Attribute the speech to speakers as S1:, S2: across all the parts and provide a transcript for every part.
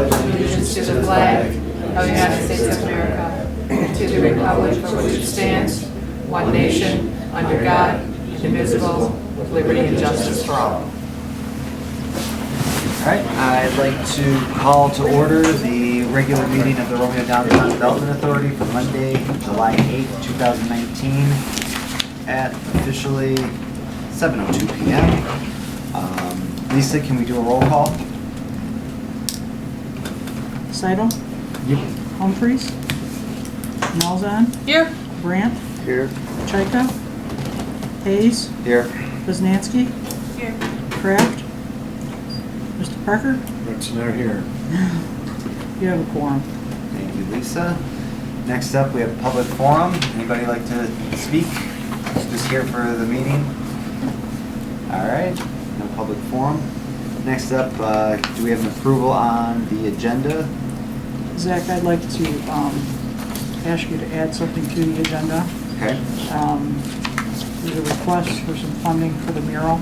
S1: pledge allegiance to the flag of the United States of America and to the republic for which it stands, one nation, under God, indivisible, with liberty and justice for all.
S2: All right, I'd like to call to order the regular meeting of the Romeo Downtown Development Authority for Monday, July 8th, 2019 at officially 7:02 p.m. Lisa, can we do a roll call?
S3: Seidel?
S2: Yep.
S3: Humphries? Malzahn?
S1: Here.
S3: Brandt?
S2: Here.
S3: Chaika? Hayes?
S2: Here.
S3: Poznanski?
S1: Here.
S3: Kraft? Mr. Parker?
S4: Rick's not here.
S3: You have a quorum.
S2: Thank you, Lisa. Next up, we have public forum. Anybody like to speak? Just here for the meeting? All right, no public forum. Next up, do we have an approval on the agenda?
S3: Zach, I'd like to ask you to add something to the agenda.
S2: Okay.
S3: There's a request for some funding for the mural.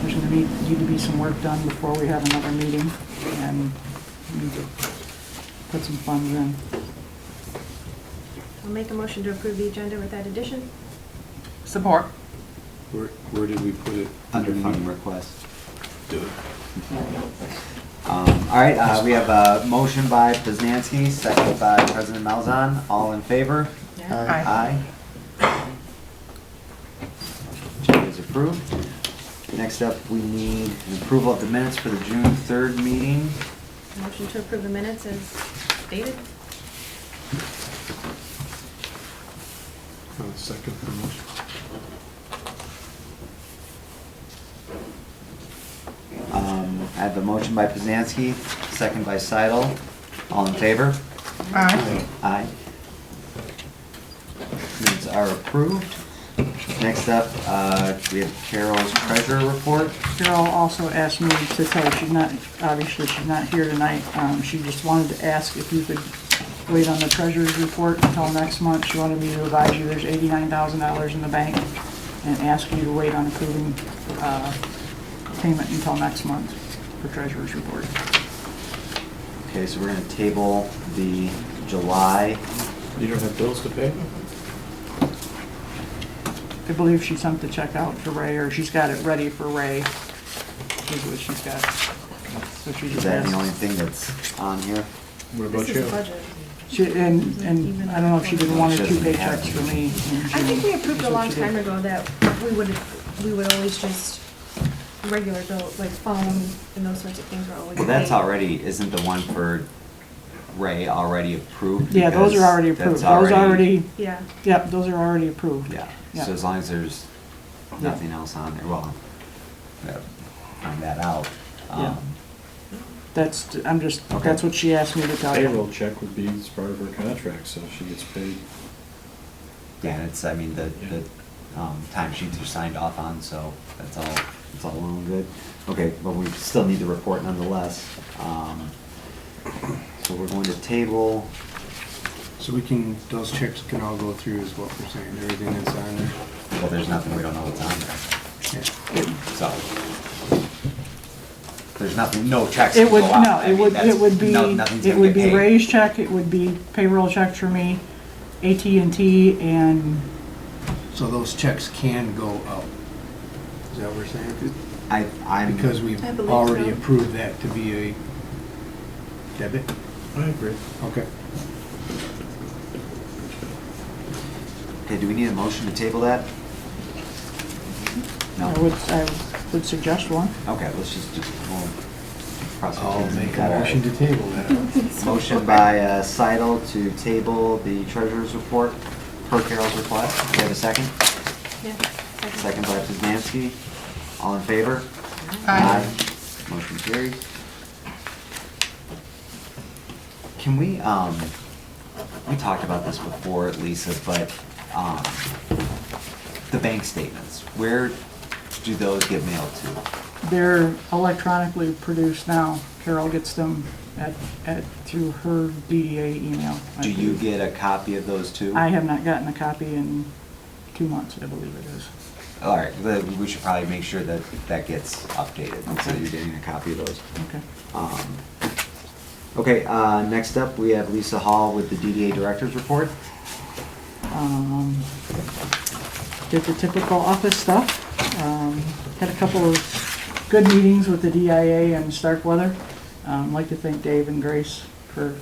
S3: There's going to need to be some work done before we have another meeting, and we need to put some funds in.
S5: I'll make a motion to approve the agenda with that addition.
S1: Support.
S4: Where did we put it?
S2: Under funding request.
S4: Do it.
S2: All right, we have a motion by Poznanski, second by President Malzahn. All in favor?
S1: Aye.
S2: Aye. Agenda is approved. Next up, we need an approval of the minutes for the June 3rd meeting.
S5: Motion to approve the minutes as stated.
S4: Second for the motion.
S2: I have a motion by Poznanski, second by Seidel. All in favor?
S1: Aye.
S2: Aye. Minutes are approved. Next up, we have Carol's treasurer report.
S3: Carol also asked me to tell her obviously she's not here tonight. She just wanted to ask if you could wait on the treasurer's report until next month. She wanted me to advise you there's $89,000 in the bank and ask you to wait on approving payment until next month for treasurer's report.
S2: Okay, so we're gonna table the July.
S4: You don't have bills to pay?
S3: I believe she sent the check out to Ray, or she's got it ready for Ray. Here's what she's got. So she
S2: Is
S3: just
S2: that the
S3: asked.
S2: only thing that's on here?
S4: What about
S5: This
S4: you?
S5: is the budget.
S3: And I don't know if she did one or two paychecks for me.
S5: I think we approved a long time
S3: ago.
S5: ago that we would always just regular bill, like phone and those sorts of things were always
S2: Well, that's
S5: paid.
S2: already, isn't the one for Ray already approved?
S3: Yeah, those are
S2: Because
S3: already approved.
S2: that's
S3: Those already,
S5: Yeah.
S3: yep, those are already approved.
S2: Yeah,
S3: Yeah.
S2: so as long as there's nothing else on there, well, we gotta find that out.
S3: Yeah. That's
S2: Okay.
S3: that's what she asked me to tell you.
S4: Payroll check would be as part of her contract, so she gets paid.
S2: Yeah, and it's, I mean, the timesheets are signed off on, so it's all well and good. Okay, but we still need the report nonetheless. So we're going to table,
S6: So those checks can all go through is what we're saying, everything that's on there.
S2: well, there's nothing, we don't know what's on there, so. There's nothing, no checks
S3: It
S2: can
S3: would,
S2: go out.
S3: no,
S2: I
S3: it
S2: mean,
S3: would,
S2: that's-
S3: it would be,
S2: nothing's
S3: it
S2: gonna
S3: would
S2: get
S3: be
S2: paid.
S3: Ray's check, it would be payroll checks for me, AT&T, and
S6: So those checks can go out. Is that what we're saying?
S2: I'm.
S6: Because we've
S5: I believe
S6: already
S5: so.
S6: approved that to be a debit?
S4: I agree.
S6: Okay.
S2: Okay, do we need a motion to table that? No?
S3: I would suggest one.
S2: Okay, let's just do, we'll cross our
S6: I'll
S2: T's and
S6: make a
S2: dot our
S6: motion to
S2: I's.
S6: table that.
S2: Motion by Seidel to table the treasurer's report per Carol's request. Do you have a second?
S5: Yeah.
S2: Second by Poznanski. All in favor?
S1: Aye.
S2: Motion carries. Can we talked about this before, Lisa, but the bank statements, where do those get mailed to?
S3: They're electronically produced now. Carol gets them through her DDA email.
S2: Do you get a copy of those too?
S3: I have not gotten a copy in 2 months, I believe it is.
S2: All right, we should probably make sure that that gets updated, so
S3: Okay.
S2: you're getting a copy of those.
S3: Okay.
S2: Okay, next up, we have Lisa Hall with the DDA Director's Report.
S3: Did the typical office stuff. Had a couple of good meetings with the DIA and Starkweather. I'd like to thank Dave and Grace for,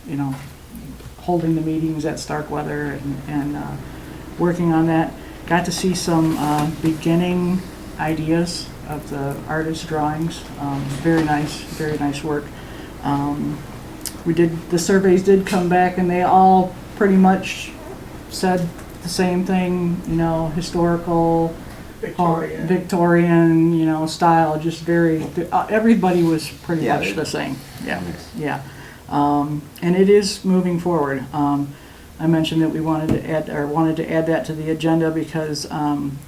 S3: you know, holding the meetings at Starkweather and working on that. Got to see some beginning ideas of the artist drawings. Very nice work. The surveys did come back and they all pretty much said the same thing, you know, historical, Victorian, you know, style, just very, everybody was pretty
S2: Yeah,
S3: much the same. Yeah,
S2: Nice.
S3: yeah. And it is moving forward. I mentioned that we wanted to add that to the agenda because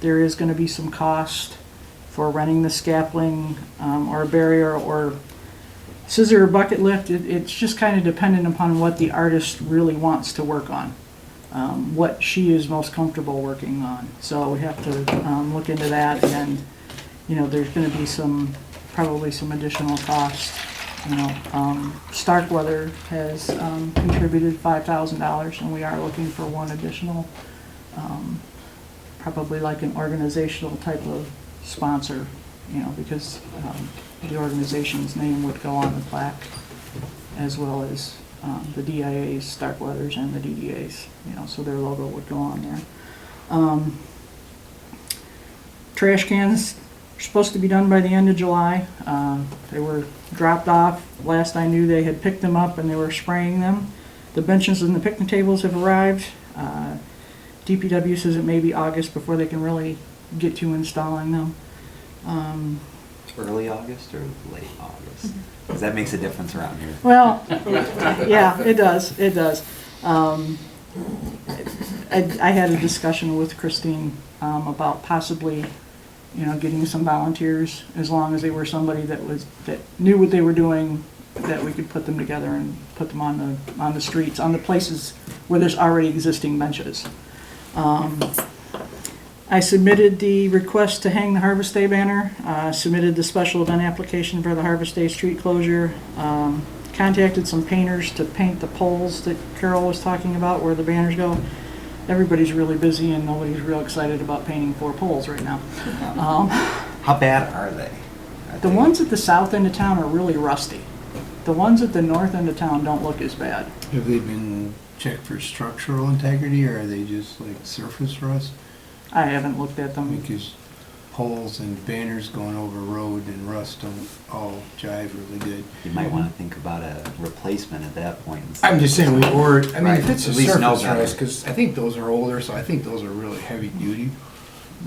S3: there is going to be some cost for renting the scaffolding or a barrier or scissor or bucket lift. It's just kind of dependent upon what the artist really wants to work on, what she is most comfortable working on. So we have to look into that, and you know, there's going to be probably some additional cost. You know, Starkweather has contributed $5,000, and we are looking for one additional, probably like an organizational type of sponsor, you know, because the organization's name would go on the plaque, as well as the DIA's, Starkweather's, and the DDA's, you know, so their logo would go on there. Trash cans are supposed to be done by the end of July. They were dropped off. Last I knew, they had picked them up and they were spraying them. The benches and the picnic tables have arrived. DPW says it may be August before they can really get to installing them.
S2: Early August or late August? Because that makes a difference around here.
S3: Well, yeah, it does, it does. I had a discussion with Christine about possibly, you know, getting some volunteers, as long as they were somebody that knew what they were doing, that we could put them together and put them on the streets, on the places where there's already existing benches. I submitted the request to hang the Harvest Day banner, submitted the special event application for the Harvest Day street closure, contacted some painters to paint the poles that Carol was talking about where the banners go. Everybody's really busy and nobody's real excited about painting 4 poles right now.
S2: How bad are they?
S3: The ones at the south end of town are really rusty. The ones at the north end of town don't look as bad.
S6: Have they been checked for structural integrity, or are they just like surface rust?
S3: I haven't looked at them.
S6: Because poles and banners going over road and rust don't all jive really good.
S2: You might want to think about a replacement at that point.
S6: I'm just saying,
S2: Right,
S6: if it's a
S2: at least know
S6: surface
S2: better.
S6: rust, because I think those are older, so I think those are really heavy duty.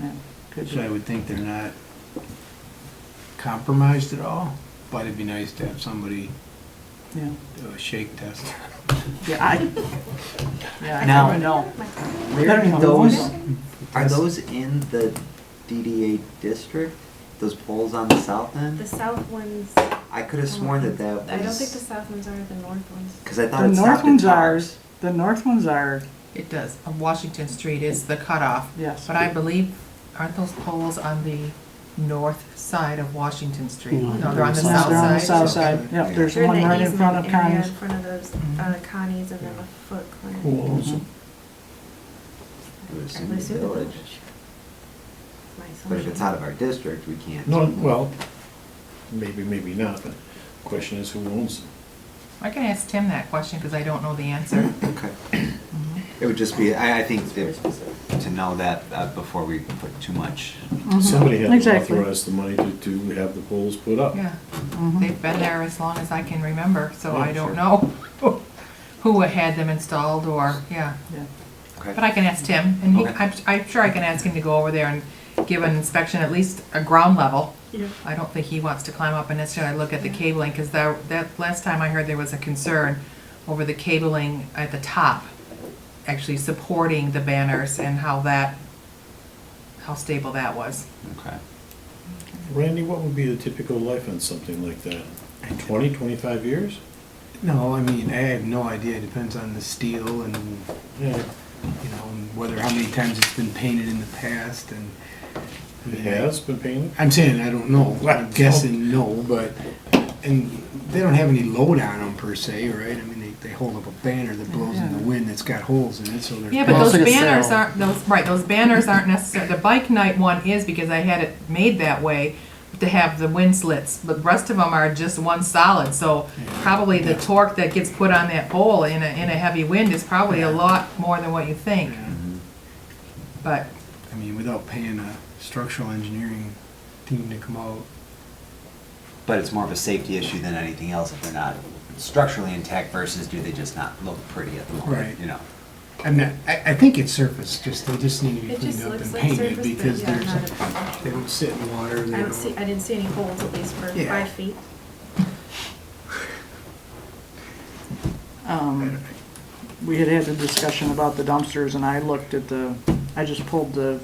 S3: Yeah, could
S6: So I
S3: be.
S6: would think they're not compromised at all, but it'd be nice to have somebody
S3: Yeah,
S6: do a shake test.
S3: yeah, I
S2: Now-
S3: don't know.
S2: Where
S3: I don't
S2: do
S3: know.
S2: those, are those in the DDA district? Those poles on the south
S5: The
S2: end?
S5: south ones,
S2: I could have sworn that was.
S5: I don't think the south ones are the north ones.
S2: Because I thought
S3: The
S2: it
S3: north
S2: stopped at
S3: ones are,
S2: Towers.
S3: the north ones are,
S1: It does. Washington Street is the cutoff.
S3: yes.
S1: But I believe, aren't those poles on the north side of Washington Street?
S6: No,
S1: No, they're on the
S3: No,
S1: south
S3: they're on the
S1: side.
S3: south side. Yep, there's
S5: They're in
S3: one
S5: the
S3: right in front of
S5: easement area
S3: Connie's.
S5: in front of those Connie's and then the Foot Clinic.
S6: Pools.
S2: I would
S5: I
S2: assume
S5: would
S2: the
S5: assume the
S2: village.
S5: village. My
S2: But if it's
S5: assumption.
S2: out of our district, we can't.
S4: No, well, maybe not, but the question is who owns them?
S1: I can ask Tim that question because I don't know the answer.
S2: Okay. It would just be, I think that, to know that before we put too much.
S4: Somebody had to
S3: Exactly.
S4: authorize the money to have the poles put up.
S1: Yeah,
S3: Mhm.
S1: they've been there as long as I can remember, so
S4: Yeah,
S1: I don't
S2: sure.
S1: know who had them installed or, yeah.
S3: Yeah.
S2: Okay.
S1: But I can ask Tim, and
S2: Okay.
S1: I'm sure I can ask him to go over there and give an inspection, at least a ground level.
S5: Yeah.
S1: I don't think he wants to climb up and necessarily look at the cabling, because that last time I heard there was a concern over the cabling at the top, actually supporting the banners and how stable that was.
S2: Okay.
S4: Randy, what would be the typical life on something like that? 20, 25 years?
S6: No, I mean, I have no idea. It depends on the steel and,
S4: Yeah.
S6: you know, and whether, how many times it's been painted in the past, and.
S4: It has been painted?
S6: I'm saying I don't know. I'm guessing no, but And they don't have any load on them per se, right? I mean, they hold up a banner that blows in the wind that's got holes in it, so they're.
S1: Yeah, but
S3: Well,
S1: those
S3: it's like a
S1: banners
S3: sail.
S1: aren't, those banners aren't necessarily, the bike night one is because I had it made that way to have the wind slits, but the rest of them are just one solid, so probably the torque that gets put on that pole in a heavy wind is probably a lot more than what you think. But,
S6: I mean, without paying a structural engineering team to come out.
S2: But it's more of a safety issue than anything else if they're not structurally intact versus do they just not look pretty at the moment,
S6: Right.
S2: you know?
S6: I think it's surface, they just need to be
S5: It
S6: cleaned
S5: just
S6: up
S5: looks
S6: and
S5: like
S6: painted
S5: surface,
S6: because
S5: but yeah,
S6: there's,
S5: not a problem.
S6: they don't sit in water. They
S5: I didn't see any holes at least for
S6: Yeah.
S5: 5 feet.
S3: We had the discussion about the dumpsters, and I looked at I just pulled the,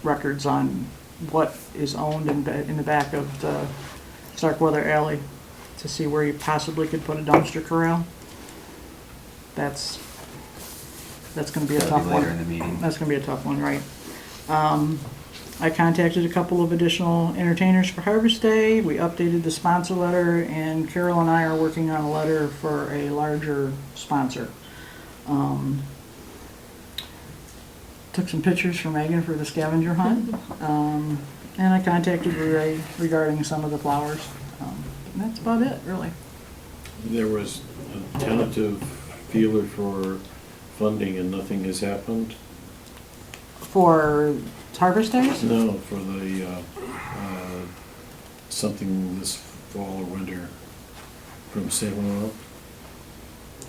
S3: records on what is owned in the back of the Starkweather Alley to see where you possibly could put a dumpster corral. That's gonna be a
S2: That'll
S3: tough
S2: be
S3: one.
S2: later in the meeting.
S3: That's gonna be a tough one, right? I contacted a couple of additional entertainers for Harvest Day. We updated the sponsor letter, and Carol and I are working on a letter for a larger sponsor. Took some pictures for Megan for the scavenger hunt, and I contacted Ray regarding some of the flowers. And that's about it, really.
S4: There was a tentative feeler for funding and nothing has happened?
S3: For Harvest Days?
S4: No, for the, something this fall or winter from Salem.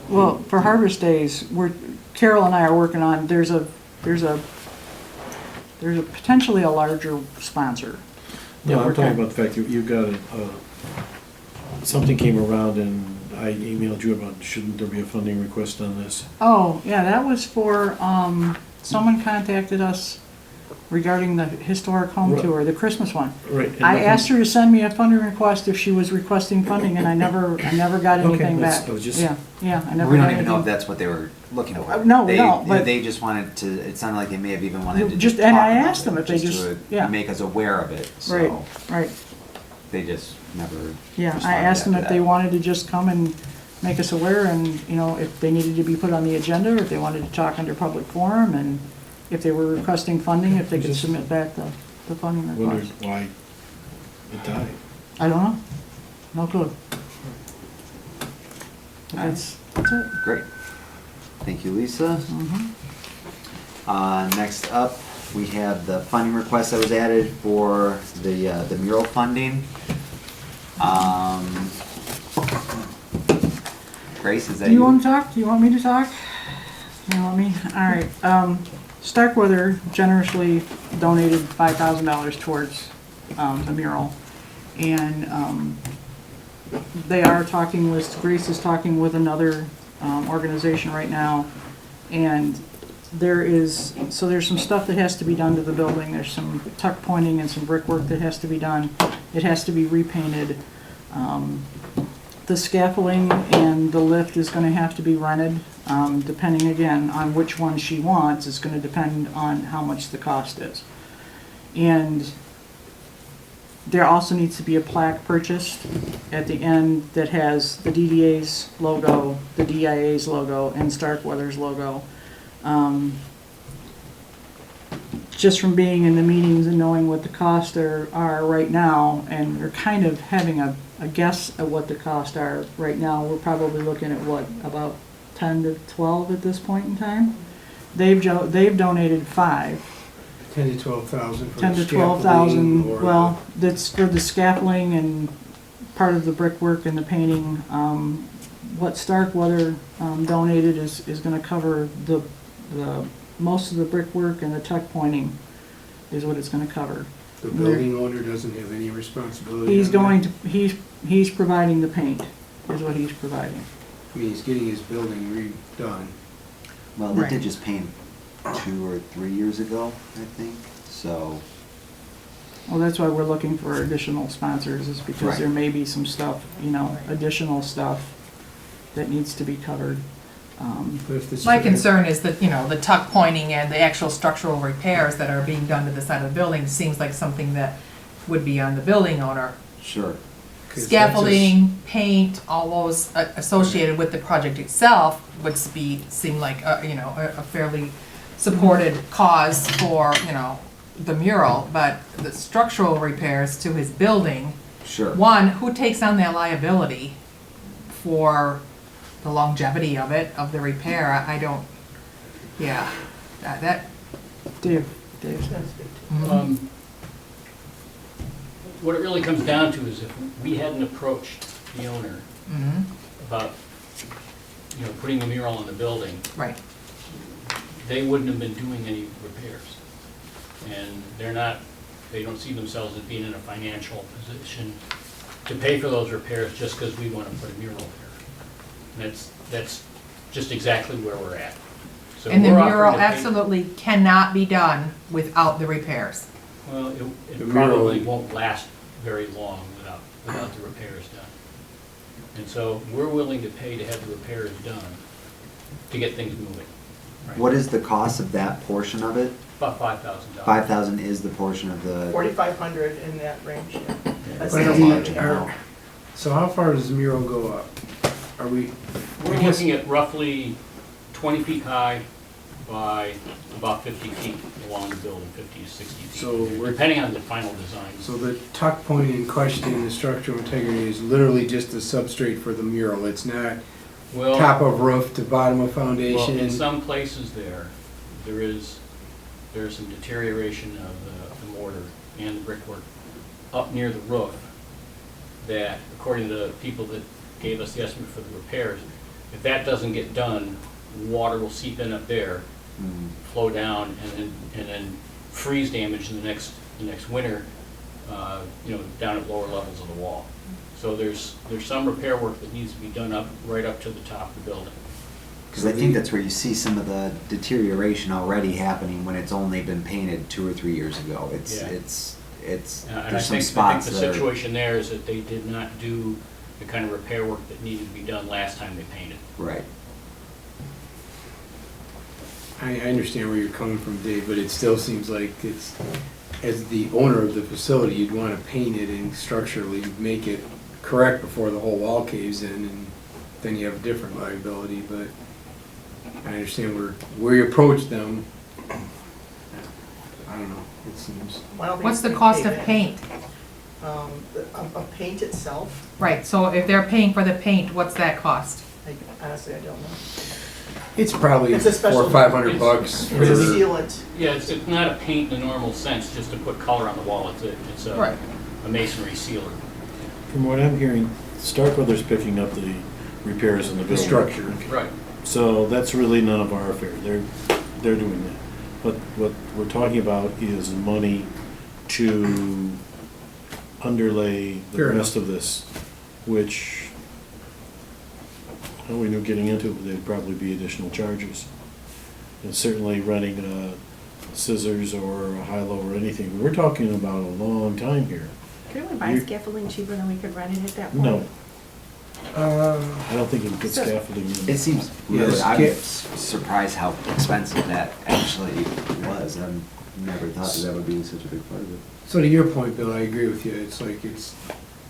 S3: Well, for Harvest Days, Carol and I are working on, there's a potentially a larger sponsor.
S4: No,
S3: We're
S4: I'm talking
S3: kind-
S4: about the fact you got something came around and I emailed you about, shouldn't there be a funding request on this?
S3: Oh, yeah, that was for, someone contacted us regarding the historic home
S4: Right.
S3: tour, the Christmas one.
S4: Right. and
S3: I
S4: nothing-
S3: asked her to send me a funding request if she was requesting funding, and I never got
S4: Okay,
S3: anything
S4: that's-
S3: back.
S4: I was just-
S3: Yeah, I never
S2: We
S3: got
S2: don't even know if
S3: anything.
S2: that's what they were looking for.
S3: No, we
S2: They-
S3: don't, but-
S2: They just wanted to, it sounded like they may have even wanted to
S3: Just-
S2: just
S3: and
S2: talk
S3: I
S2: about
S3: asked them
S2: it,
S3: if they just-
S2: to
S3: yeah.
S2: make us aware of it,
S3: Right,
S2: so
S3: right.
S2: they just never.
S3: Yeah, I
S2: responded
S3: asked them
S2: after
S3: if they
S2: that.
S3: wanted to just come and make us aware, and, if they needed to be put on the agenda, or if they wanted to talk under public forum, and if they were requesting funding, if they could
S4: Just-
S3: submit back the funding
S4: Wondered
S3: request.
S4: why it died.
S3: I don't know. No clue. That's it.
S2: Great. Thank you, Lisa. Next up, we have the funding request that was added for the mural funding. Grace, is that
S3: Do
S2: you?
S3: you want to talk? Do you want me to talk? You want me? All right. Starkweather generously donated $5,000 towards the mural. And they are talking with, Grace is talking with another organization right now. And there's some stuff that has to be done to the building. There's some tuck pointing and some brickwork that has to be done. It has to be repainted. The scaffolding and the lift is gonna have to be rented, depending again on which one she wants. It's gonna depend on how much the cost is. And there also needs to be a plaque purchased at the end that has the DDA's logo, the DIA's logo, and Starkweather's logo. Just from being in the meetings and knowing what the costs are right now, and we're kind of having a guess at what the costs are right now, we're probably looking at what, about 10 to 12 at this point in time? They've donated 5.
S6: 10 to 12,000 for
S3: 10
S6: the
S3: to 12,000,
S6: scaffolding or
S3: well, that's for the scaffolding and part of the brickwork and the painting. What Starkweather donated is gonna cover the most of the brickwork and the tuck pointing is what it's gonna cover.
S6: the building owner doesn't have any responsibility.
S3: He's
S6: on that?
S3: going to, he's providing the paint, is what he's providing.
S6: I mean, he's getting his building redone.
S2: Well, they
S3: Right.
S2: did just paint 2 or 3 years ago, I think, so.
S3: Well, that's why we're looking for additional sponsors, is because
S2: Right.
S3: there may be some stuff, additional stuff that needs to be covered.
S6: But if this-
S1: my concern is that, the tuck pointing and the actual structural repairs that are being done to the side of the building seems like something that would be on the building owner.
S2: Sure.
S6: 'Cause
S1: scaffolding, paint, all those associated with the project itself would seem like, a fairly supported cause for, the mural, but the structural repairs to his building,
S2: Sure.
S1: one, who takes on that liability for the longevity of it, of the repair? I don't, yeah, that.
S3: Dave.
S7: What it really comes down to is if we hadn't approached the owner
S1: Mhm.
S7: about, putting the mural on the building,
S1: Right.
S7: they wouldn't have been doing any repairs. And they don't see themselves as being in a financial position to pay for those repairs just because we want to put a mural there. And that's just exactly where we're at. So
S1: And the
S7: we're offering
S1: mural
S7: to pay-
S1: absolutely cannot be done without the repairs.
S7: Well,
S6: The
S7: it
S6: mural-
S7: probably won't last very long without the repairs done. And so we're willing to pay to have the repairs done to get things moving.
S2: What is the cost of that portion of it?
S7: About $5,000.
S2: 5,000 is the portion of the,
S8: 4,500 in that range, yeah. That's
S6: But
S8: the
S6: he-
S8: budget.
S6: So how far does the mural go up? Are we?
S7: We're
S6: I guess-
S7: looking at roughly 20 feet high by about 50 feet along the building, 50 to 60 feet.
S6: So we're-
S7: Depending on the final design.
S6: So the tuck point in question, the structural integrity, is literally just a substrate for the mural. It's not
S7: Well,
S6: top of roof to bottom of
S7: well,
S6: foundation.
S7: in some places there is some deterioration of the mortar and the brickwork up near the roof that, according to the people that gave us the estimate for the repairs, if that doesn't get done, water will seep in up there, flow down, and then freeze damage in the next winter, down at lower levels of the wall. So there's some repair work that needs to be done right up to the top of the building.
S2: because I think that's where you see some of the deterioration already happening when it's only been painted 2 or 3 years ago.
S7: Yeah.
S2: It's,
S7: And I
S2: there's some
S7: think
S2: spots
S7: the
S2: that are.
S7: situation there is that they did not do the kind of repair work that needed to be done last time they painted.
S2: Right.
S6: I understand where you're coming from, Dave, but it still seems like it's, as the owner of the facility, you'd want to paint it and structurally make it correct before the whole wall caves in, and then you have a different liability, but I understand where you approach them. I don't know, it seems.
S8: Well, I don't think
S1: What's
S8: it's
S1: the
S8: gonna
S1: cost
S8: pay
S1: of
S8: that.
S1: paint?
S8: Of paint itself,
S1: Right, so if they're paying for the paint, what's that cost?
S8: honestly, I don't know.
S6: It's probably
S8: It's a
S6: $400
S8: special-
S6: or $500 bucks.
S8: It's a
S6: for-
S8: sealant.
S7: Yeah, it's not a paint in the normal sense, just to put color on the wall. It's
S1: Right.
S7: a masonry sealer.
S4: From what I'm hearing, Stark Brothers picking up the repairs in the
S6: The
S4: building.
S6: structure.
S7: Right.
S4: So that's really none of our affair. They're doing that. But what we're talking about is money to underlay the
S6: Fair
S4: rest of this, which, we knew getting into it, there'd probably be additional charges. And certainly renting scissors or a high-low or anything. We're talking about a long time here.
S5: Couldn't we buy
S4: You-
S5: scaffolding cheaper than we could rent it at that point?
S4: No, I don't think you can put
S5: So-
S4: scaffolding in.
S2: It seems
S6: Yeah,
S2: really, I'm
S6: skip.
S2: surprised how expensive that actually was. I never thought that would be such a big part of it.
S6: So to your point, Bill, I agree with you. It's like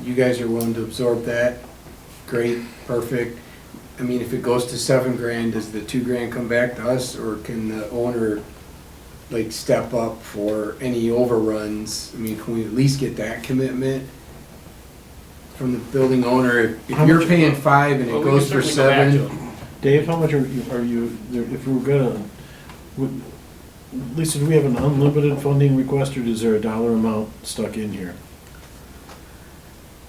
S6: you guys are willing to absorb that. Great, perfect. I mean, if it goes to $7,000, does the $2,000 come back to us, or can the owner like step up for any overruns? I mean, can we at least get that commitment from the building owner? If
S4: How
S6: you're
S4: much-
S6: paying $5,000 and
S7: Well,
S6: it
S7: we
S6: goes
S7: can
S6: for
S7: certainly go back to
S6: $7,000,
S7: them.
S4: Dave, how much are you, if we're gonna, Lisa, do we have an unlimited funding request, or is there a dollar amount stuck in here?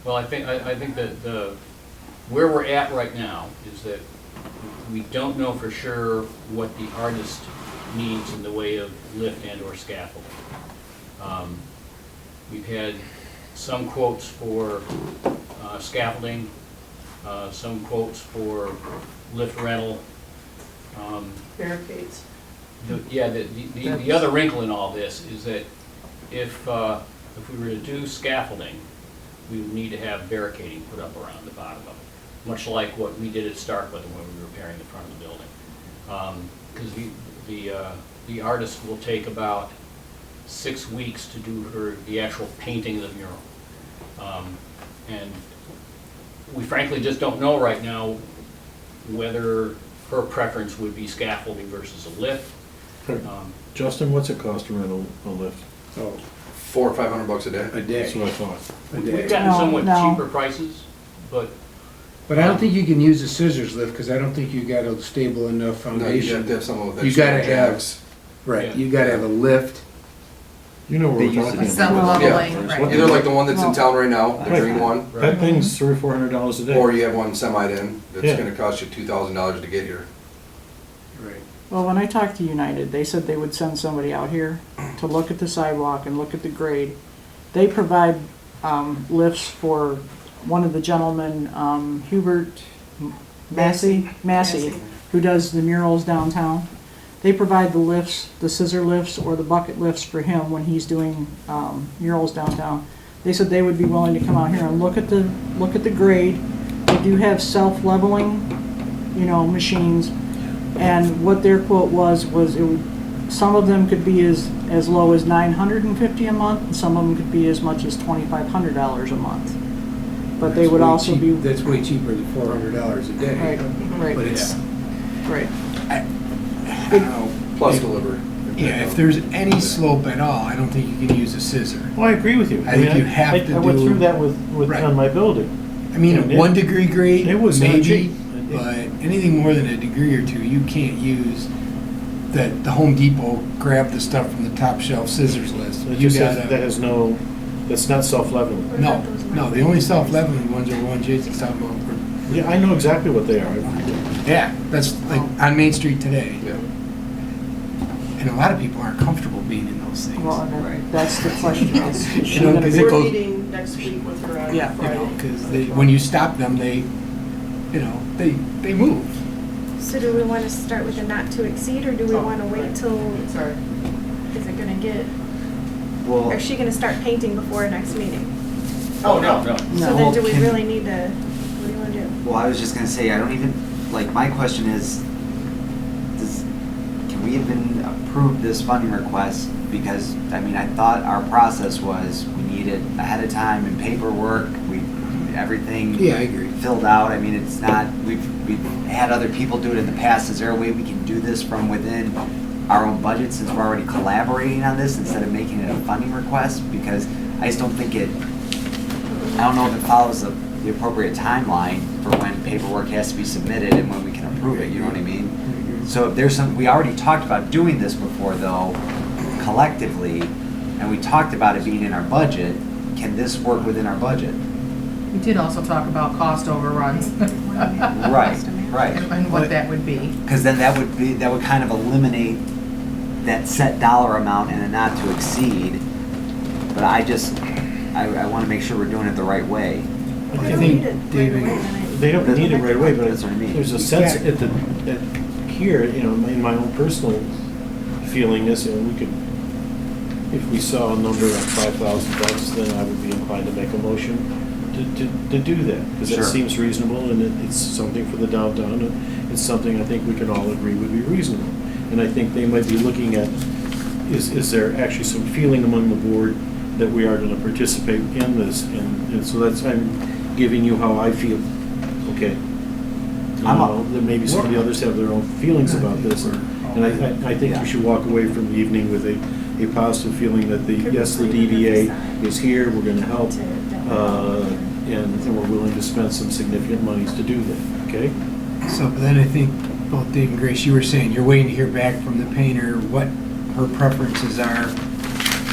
S7: Well, I think that where we're at right now is that we don't know for sure what the artist needs in the way of lift and or scaffolding. We've had some quotes for scaffolding, some quotes for lift rental.
S8: Barricades.
S7: The other wrinkle in all this is that if we were to do scaffolding, we would need to have barricading put up around the bottom of it, much like what we did at Starkweather when we were repairing the front of the building. Because the artist will take about 6 weeks to do the actual painting of the mural. And we frankly just don't know right now whether her preference would be scaffolding versus a lift.
S4: Justin, what's it cost to rent a lift?
S6: Oh,
S9: $400 or $500 a day.
S6: a
S4: That's
S6: day.
S4: what I thought.
S6: A
S7: We've
S6: day.
S7: gotten
S3: No,
S7: somewhat
S3: no.
S7: cheaper prices, but
S6: But I don't think you can use a scissors lift, because I don't think you got a stable enough
S9: No, you have
S6: foundation.
S9: to have someone with
S6: You
S9: extra
S6: gotta have-
S9: jacks.
S6: Right,
S7: Yeah.
S6: you gotta have a lift.
S4: You know what
S2: They
S4: we're
S2: use
S4: talking
S2: it.
S4: about.
S1: Self-leveling,
S9: Yeah.
S1: right.
S9: Either like the one that's in town right now, the
S4: Right.
S9: green one,
S4: That thing's $300 or $400 a day.
S9: or you have one semi in, that's
S4: Yeah.
S9: gonna cost you $2,000 to get here.
S6: Right.
S3: Well, when I talked to United, they said they would send somebody out here to look at the sidewalk and look at the grade. They provide lifts for one of the gentlemen, Hubert Massey, who does the murals downtown. They provide the lifts, the scissor lifts or the bucket lifts for him when he's doing murals downtown. They said they would be willing to come out here and look at the grade. They do have self-leveling, machines. And what their quote was it would, some of them could be as low as $950 a month, and some of them could be as much as $2,500 a month. But they
S6: That's
S3: would
S6: way
S3: also
S6: cheap-
S3: be,
S6: That's way cheaper than $400 a day.
S3: right,
S6: But it's,
S3: right.
S6: I don't know.
S9: Plus delivery.
S6: Yeah, if there's any slope at all, I don't think you can use a scissor.
S4: Well, I agree with you.
S6: I think
S4: mean,
S6: you have to
S4: I went
S6: do-
S4: through that with
S6: Right.
S4: on my building.
S6: I mean,
S4: And
S6: a 1 degree grade,
S4: it was not
S6: maybe,
S4: cheap.
S6: but anything more than a degree or two, you can't use the Home Depot grab the stuff from the top shelf scissors list.
S4: It
S6: You
S4: just has,
S6: gotta,
S4: that has no, that's not self-leveling.
S6: no, the only self-leveling ones are the ones Jason's talking about.
S4: Yeah, I know exactly what they are.
S6: Yeah, that's like on Main Street today.
S9: Yeah.
S6: And a lot of people aren't comfortable being in those things.
S3: Well, and that's the question. Is she
S6: You know,
S3: gonna
S6: 'cause
S3: be-
S6: it
S8: We're
S6: goes-
S8: meeting next week with her on
S3: Yeah.
S8: Friday.
S6: Because when you stop them, they move.
S5: So do we want to start with a not to exceed, or do we
S8: Oh,
S5: want to wait
S8: right.
S5: till,
S8: Sorry.
S5: is it gonna get,
S2: Well,
S5: or is she gonna start painting before our next meeting?
S8: Oh, no.
S5: So
S3: No.
S5: then do we
S2: Can-
S5: really need to, what do you wanna do?
S2: well, I was just gonna say, I don't even, like, my question is, can we even approve this funding request? Because, I mean, I thought our process was, we need it ahead of time in paperwork, everything
S6: Yeah, I agree.
S2: filled out. I mean, it's not, we've had other people do it in the past. Is there a way we can do this from within our own budget, since we're already collaborating on this, instead of making it a funding request? Because I just don't think I don't know if it follows the appropriate timeline for when paperwork has to be submitted and when we can approve it, you know what I mean? So if there's we already talked about doing this before though, collectively, and we talked about it being in our budget. Can this work within our budget?
S1: We did also talk about cost overruns.
S2: Right, right.
S1: And what that would be.
S2: Because then that would kind of eliminate that set dollar amount and a not to exceed. But I want to make sure we're doing it the right way.
S5: We
S6: I
S5: don't
S6: think
S5: need it right
S6: David-
S5: away, then
S4: They don't need it right away, but
S2: That's what I mean.
S4: there's a sense here, in my own personal feeling is, we could, if we saw a number of $5,000, then I would be inclined to make a motion to do that, because
S2: Sure.
S4: that seems reasonable, and it's something for the downtown, and it's something I think we can all agree would be reasonable. And I think they might be looking at, is there actually some feeling among the board that we are gonna participate in this, and so I'm giving you how I feel, okay? That maybe some of the others have their own feelings about this, and I think you should walk away from the evening with a positive feeling that yes, the DDA is here, we're gonna help, and we're willing to spend some significant monies to do that, okay?
S6: So then I think both Dave and Grace, you were saying you're waiting to hear back from the painter what her preferences are.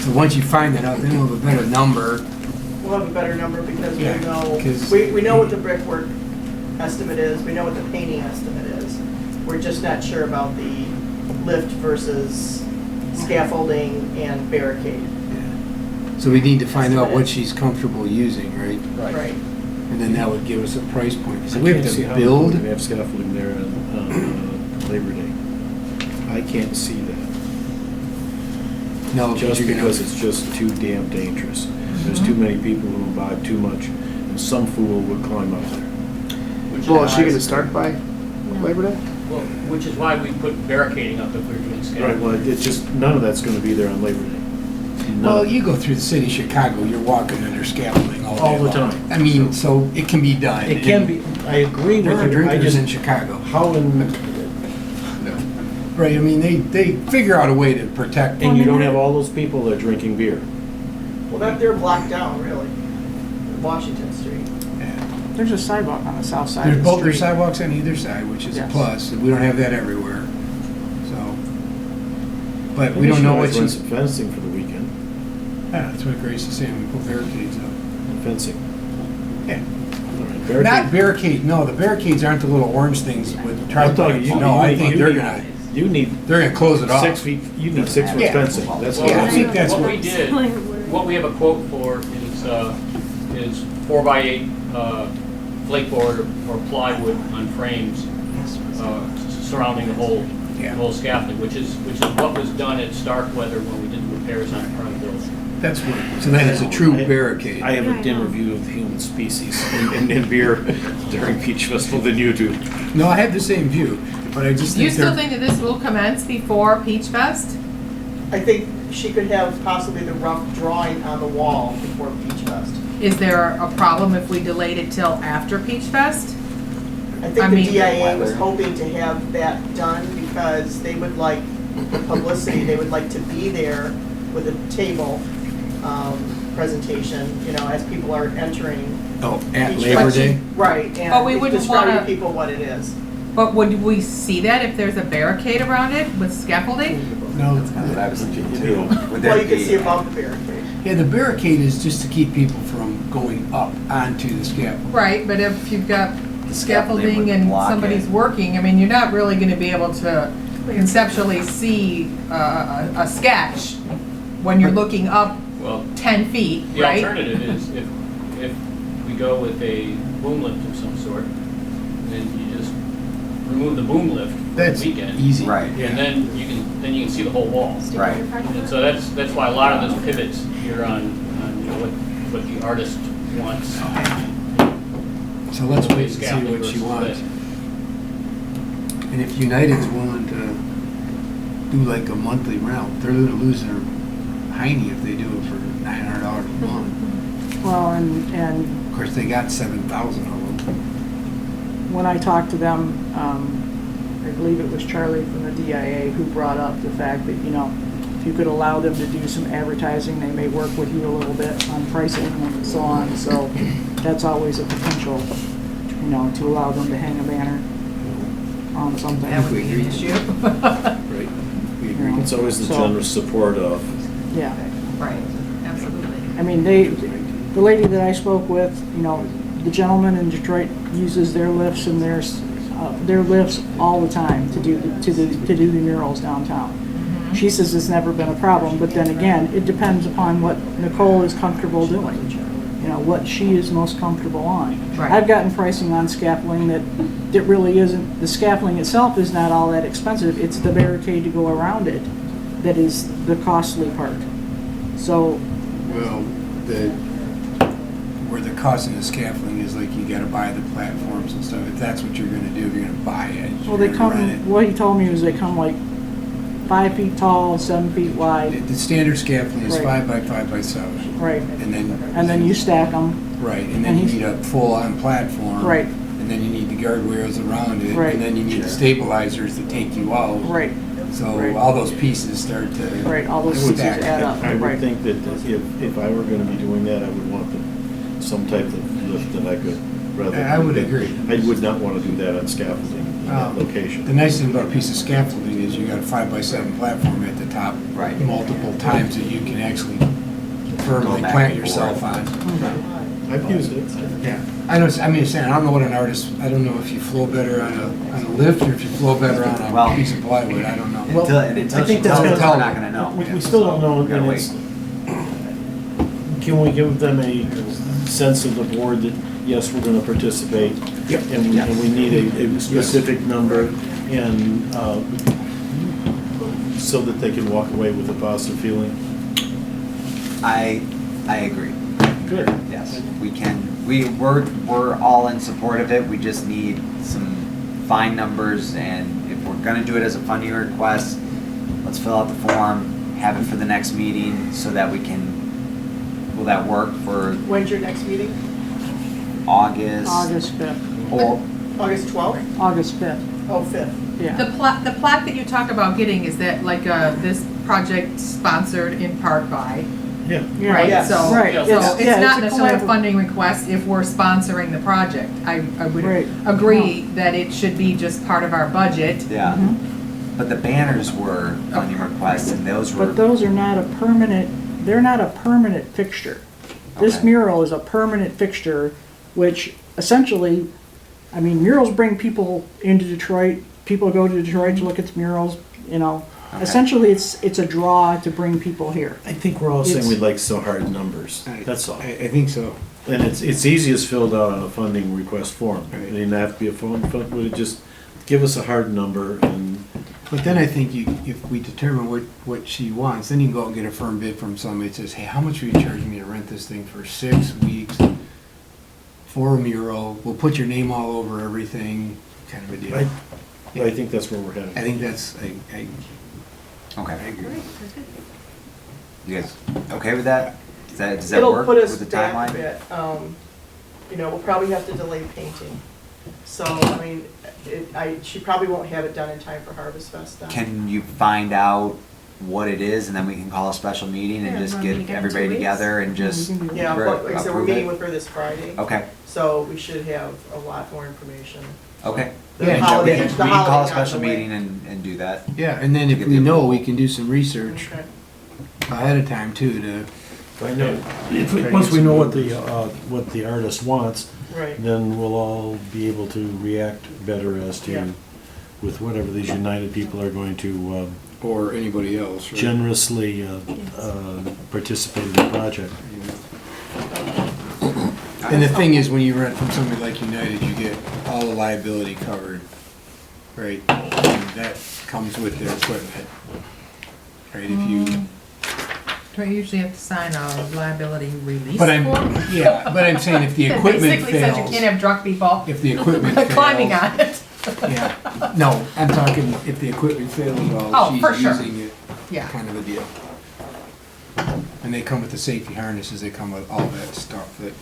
S6: So once you find that out, then you'll have a better number.
S8: We'll have a better number because we
S6: Yeah,
S8: know,
S6: 'cause-
S8: we know what the brickwork estimate is, we know what the painting estimate is. We're just not sure about the lift versus scaffolding and barricade.
S6: So we need to find out what she's comfortable using, right?
S8: Right.
S6: And then that would give us a price point. So
S4: I
S6: we have
S4: can't see
S6: to
S4: how
S6: build.
S4: we have scaffolding there on Labor Day. I can't see that,
S6: No,
S4: just
S6: you're gonna-
S4: because it's just too damn dangerous. There's too many people who imbibe too much, and some fool would climb up there.
S10: Well, is she gonna start by Labor Day?
S7: Well, which is why we put barricading up if we're doing
S4: Right,
S7: scaffolding.
S4: well, it's just, none of that's gonna be there on Labor Day.
S6: Well, you go through the city of Chicago, you're walking under scaffolding all day
S4: All the
S6: long.
S4: time.
S6: I mean, so it can be done.
S4: It can be, I agree
S6: There
S4: with
S6: are
S4: you, I
S6: drinkers in
S4: just,
S6: Chicago.
S4: how in,
S6: Right, I mean, they figure out a way to protect.
S4: and you don't have all those people that are drinking beer.
S8: Well, they're blocked down, really. Washington Street.
S3: There's a sidewalk on the south side
S6: There's
S3: of the
S6: both, there's
S3: street.
S6: sidewalks on either side, which is a
S3: Yes.
S6: plus, and we don't have that everywhere, so. But we
S4: Maybe
S6: don't know what
S4: should always
S6: she's,
S4: run some fencing for the weekend,
S6: yeah, that's what Grace is saying, we put barricades up.
S4: fencing.
S6: Yeah.
S4: All right,
S6: Not
S4: barricade.
S6: barricade, no, the barricades aren't the little orange things with
S4: I'm talking,
S6: tripod.
S4: you,
S6: No, I
S4: you
S6: think
S4: need-
S6: they're
S4: you need
S6: gonna close it off.
S4: 6 feet, you need 6 foot
S6: Yeah.
S4: fencing, that's
S7: Well,
S4: what
S6: Yeah, I
S4: I
S6: think that's
S7: what
S6: what-
S7: we did, what we have a quote for is 4x8 flake board or plywood on frames surrounding the
S6: Yeah.
S7: whole scaffolding, which is what was done at Starkweather when we did the repairs on the front of the building.
S6: That's what, so that is a true barricade.
S4: I have a dimmer view of the human species in beer during Peach Festival than you do.
S6: No, I have the same view, but I just
S1: Do you
S6: think
S1: still
S6: they're,
S1: think that this will commence before Peach Fest?
S8: I think she could have possibly the rough drawing on the wall before Beach Fest.
S1: Is there a problem if we delayed it till after Peach Fest?
S8: I
S1: I
S8: think the
S1: mean-
S8: DIA was hoping to have that done because they would like publicity, they would like to be there with a table presentation, you know, as people are entering.
S6: oh, at
S8: Beach
S6: Labor
S8: Fest.
S6: Day?
S8: Right,
S1: But we
S8: and
S1: wouldn't
S8: describing
S1: wanna-
S8: people what it is.
S1: But would we see that if there's a barricade around it with scaffolding?
S6: No,
S2: What I was thinking too. Would
S8: Well,
S2: there
S8: you can
S2: be-
S8: see above the barricade.
S6: yeah, the barricade is just to keep people from going up onto the scaffold.
S1: Right, but if you've got
S2: The
S1: scaffolding
S2: would
S1: and
S2: block
S1: somebody's
S2: it.
S1: working, I mean, you're not really gonna be able to conceptually see a sketch when you're looking up
S7: Well,
S1: 10 feet,
S7: the
S1: right?
S7: alternative is if we go with a boom lift of some sort, then you just remove the boom lift for the
S6: That's
S7: weekend.
S6: easy.
S2: Right.
S7: And then you can see the whole wall.
S2: Right.
S7: And so that's why a lot of this pivots here on you know, what the artist wants.
S6: So let's wait and see
S7: Scaffolding
S6: what she
S7: versus
S6: wants.
S7: this.
S6: And if United's willing to do like a monthly route, they're gonna lose their hiney if they do it for $900 a month.
S3: Well, and
S6: Of course, they got 7,000 of them.
S3: when I talked to them, I believe it was Charlie from the DIA who brought up the fact that, you know, if you could allow them to do some advertising, they may work with you a little bit on pricing and so on. So that's always a potential, you know, to allow them to hang a banner on something.
S1: That would be an issue.
S4: Right.
S6: We agree.
S4: It's always the
S3: So-
S4: generous support of,
S3: Yeah.
S1: Right, absolutely.
S3: I mean, the lady that I spoke with, you know, the gentleman in Detroit uses their lifts and their lifts all the time to do the murals downtown. She says it's never been a problem, but then again, it depends upon what Nicole is comfortable doing. You know, what she is most comfortable on.
S1: Right.
S3: I've gotten pricing on scaffolding that really isn't, the scaffolding itself is not all that expensive, it's the barricade to go around it that is the costly part. So,
S6: Well, where the cost of the scaffolding is like you gotta buy the platforms and stuff. If that's what you're gonna do, if you're gonna buy it,
S3: well,
S6: you're
S3: they
S6: gonna rent it.
S3: come, what he told me was they come like 5 feet tall, 7 feet wide,
S6: The standard scaffolding is
S3: Right.
S6: 5 by 5 by 7.
S3: right,
S6: And
S3: and then you stack them,
S6: Right, and
S3: and
S6: then you
S3: he's-
S6: need a full-on platform.
S3: Right.
S6: And then you need the guardrails around it.
S3: Right.
S6: And then you need the stabilizers to take you out.
S3: right,
S6: So
S3: Right.
S6: all those pieces start to.
S3: right, all those
S6: I would
S3: pieces
S6: stack.
S3: add up,
S4: I would
S3: right.
S4: think that if I were gonna be doing that, I would want some type of lift that I could rather.
S6: I would agree.
S4: I would not wanna do that on scaffolding in that
S6: The
S4: location.
S6: nice thing about a piece of scaffolding is you got a 5 by 7 platform at the top.
S2: Right.
S6: Multiple times that you can actually firmly
S2: Go back
S6: plant
S2: and
S6: yourself
S2: forth.
S6: on.
S4: I've used it.
S6: Yeah, I know, I mean, I don't know what an artist, I don't know if you flow better on a lift or if you flow better on a
S2: Well-
S6: piece of plywood, I don't know.
S4: Well,
S2: Until
S4: I
S2: she
S4: think
S2: tells
S4: that's
S2: us,
S6: gonna-
S2: we're not gonna know.
S4: We still don't know,
S2: We gotta
S4: and
S2: wait.
S4: it's, can we give them a sense of the board that, yes, we're gonna participate?
S6: Yep.
S4: And we need a specific number, and, so that they can walk away with a positive feeling?
S2: I agree.
S4: Good.
S2: Yes, we can, we're all in support of it, we just need some fine numbers, and if we're gonna do it as a funding request, let's fill out the form, have it for the next meeting so that we can, will that work for
S8: When's your next meeting?
S2: August?
S3: August 5th,
S2: Or,
S8: August 12th?
S3: August 5th,
S8: Oh, 5th.
S3: yeah.
S1: The plaque that you talk about getting, is that like, this project sponsored in part by,
S4: Yeah.
S3: Yeah.
S1: right?
S8: Yes.
S1: So,
S3: Right.
S1: so
S3: It's-
S1: it's
S3: yeah,
S1: not
S3: it's a
S1: necessarily a
S3: collabor-
S1: funding request if we're sponsoring the project. I would
S3: Right.
S1: agree that it should be just part of our budget.
S2: yeah.
S3: Mhm.
S2: But the banners were funding requests and those were,
S3: But those are not a permanent, they're not a permanent fixture. This
S2: Okay.
S3: mural is a permanent fixture, which essentially, I mean, murals bring people into Detroit. People go to Detroit to look at the murals, you know.
S2: Okay.
S3: Essentially, it's a draw to bring people here.
S4: I think we're all saying
S3: It's-
S4: we'd like so hard numbers, that's all.
S6: I think so.
S4: And it's easiest filled out on a funding request form.
S6: Right.
S4: It didn't have to be a phone, would it just give us a hard number and,
S6: But then I think if we determine what she wants, then you can go out and get a firm bid from somebody that says, hey, how much will you charge me to rent this thing for 6 weeks for a mural? We'll put your name all over everything, kind of a deal.
S4: I think that's where we're headed.
S6: I think that's, I
S2: okay.
S6: agree.
S2: You guys okay with that? Does that
S8: It'll
S2: work
S8: put us
S2: with the
S8: back a
S2: timeline?
S8: bit. You know, we'll probably have to delay painting. So, I mean, she probably won't have it done in time for Harvest Fest then.
S2: Can you find out what it is and then we can call a special meeting and
S5: Yeah,
S2: just
S5: wanna meet
S2: get
S5: again in
S2: everybody
S5: 2 weeks?
S2: together and just
S8: Yeah, but like I said, we're
S2: approve
S8: meeting
S2: it?
S8: with her this Friday,
S2: Okay,
S8: so we should have a lot more information.
S2: okay.
S8: The
S6: Yeah,
S8: holiday-
S2: We
S8: the
S2: can call a
S8: holiday got in
S2: special
S8: the way.
S2: meeting and do that.
S6: Yeah, and then
S2: To
S6: if
S2: get
S6: we
S2: the
S6: know,
S2: approval.
S6: we can do some research
S8: Okay.
S6: ahead of time too, to,
S4: I know. Once we know what the artist wants,
S8: Right.
S4: then we'll all be able to react better as
S8: Yeah.
S4: to, with whatever these United people are going to
S6: or anybody else, right?
S4: generously participate in the project.
S6: And the thing is, when you rent from somebody like United, you get all the liability covered, right? And that comes with their equipment, right? If you,
S1: Don't you usually have to sign a liability release
S6: but I'm,
S1: form?
S6: yeah, but I'm saying if the
S1: That
S6: equipment
S1: basically says you
S6: fails,
S1: can't have drunk people
S6: if the equipment fails.
S1: climbing on it.
S6: Yeah, no, I'm talking if the equipment fails
S1: Oh,
S6: while
S1: for
S6: she's
S1: sure.
S6: using it,
S1: Yeah.
S6: kind of a deal. And they come with the safety harnesses, they come with all that stuff that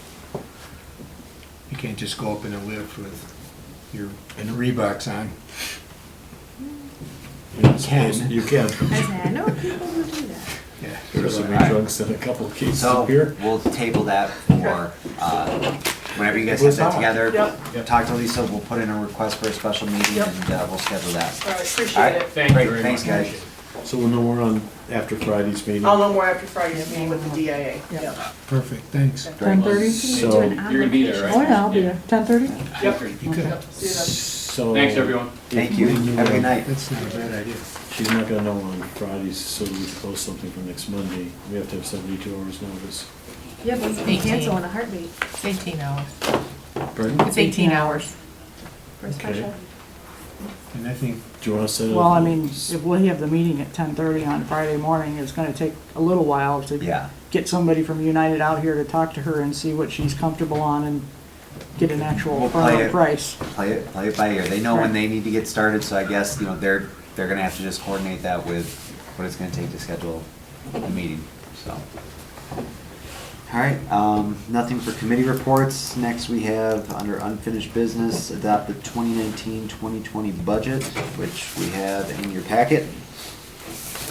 S6: you can't just go up in a lift with your Reeboks on. Can.
S4: You can.
S5: I know people who do that.
S6: Yeah.
S4: There's some
S2: Alright.
S4: trunks and a couple of cases
S2: So
S4: of beer.
S2: we'll table that for, whenever you guys have that together.
S8: Yep.
S2: Talk to Lisa, we'll put in a request for a special meeting
S8: Yep.
S2: and we'll schedule that.
S8: All right, appreciate
S2: Alright.
S8: it.
S7: Thank you
S2: Great,
S7: very
S2: thanks,
S7: much.
S2: guys.
S4: So we'll know more on after Friday's meeting.
S8: I'll know more after Friday's meeting with the DIA.
S3: Yeah.
S8: Yep.
S6: Perfect, thanks.
S3: 10:30?
S4: So,
S7: You're gonna be there, right?
S3: Oh, yeah, I'll be there. 10:30?
S8: Yep.
S6: You could.
S8: Yep. See you then.
S4: so.
S7: Thanks, everyone.
S2: Thank you, have a good night.
S6: That's not a bad idea.
S4: She's not gonna know on Fridays, so we post something for next Monday. We have to have 72 hours notice.
S5: Yeah, but you can
S1: 18.
S5: cancel in a heartbeat
S1: It's 18 hours.
S4: Pardon?
S1: It's 18 hours.
S5: for a
S4: Okay.
S5: special.
S6: And I think,
S4: Do you wanna set it?
S3: Well, I mean, if we have the meeting at 10:30 on Friday morning, it's gonna take a little while to
S2: Yeah.
S3: get somebody from United out here to talk to her and see what she's comfortable on and get an actual
S2: We'll play
S3: firm
S2: it.
S3: price.
S2: Play it by ear. They know when they need to get started, so I guess, they're gonna have to just coordinate that with what it's gonna take to schedule the meeting, so. Alright, nothing for committee reports. Next we have, under unfinished business, adopt the 2019-2020 budget, which we have in your packet.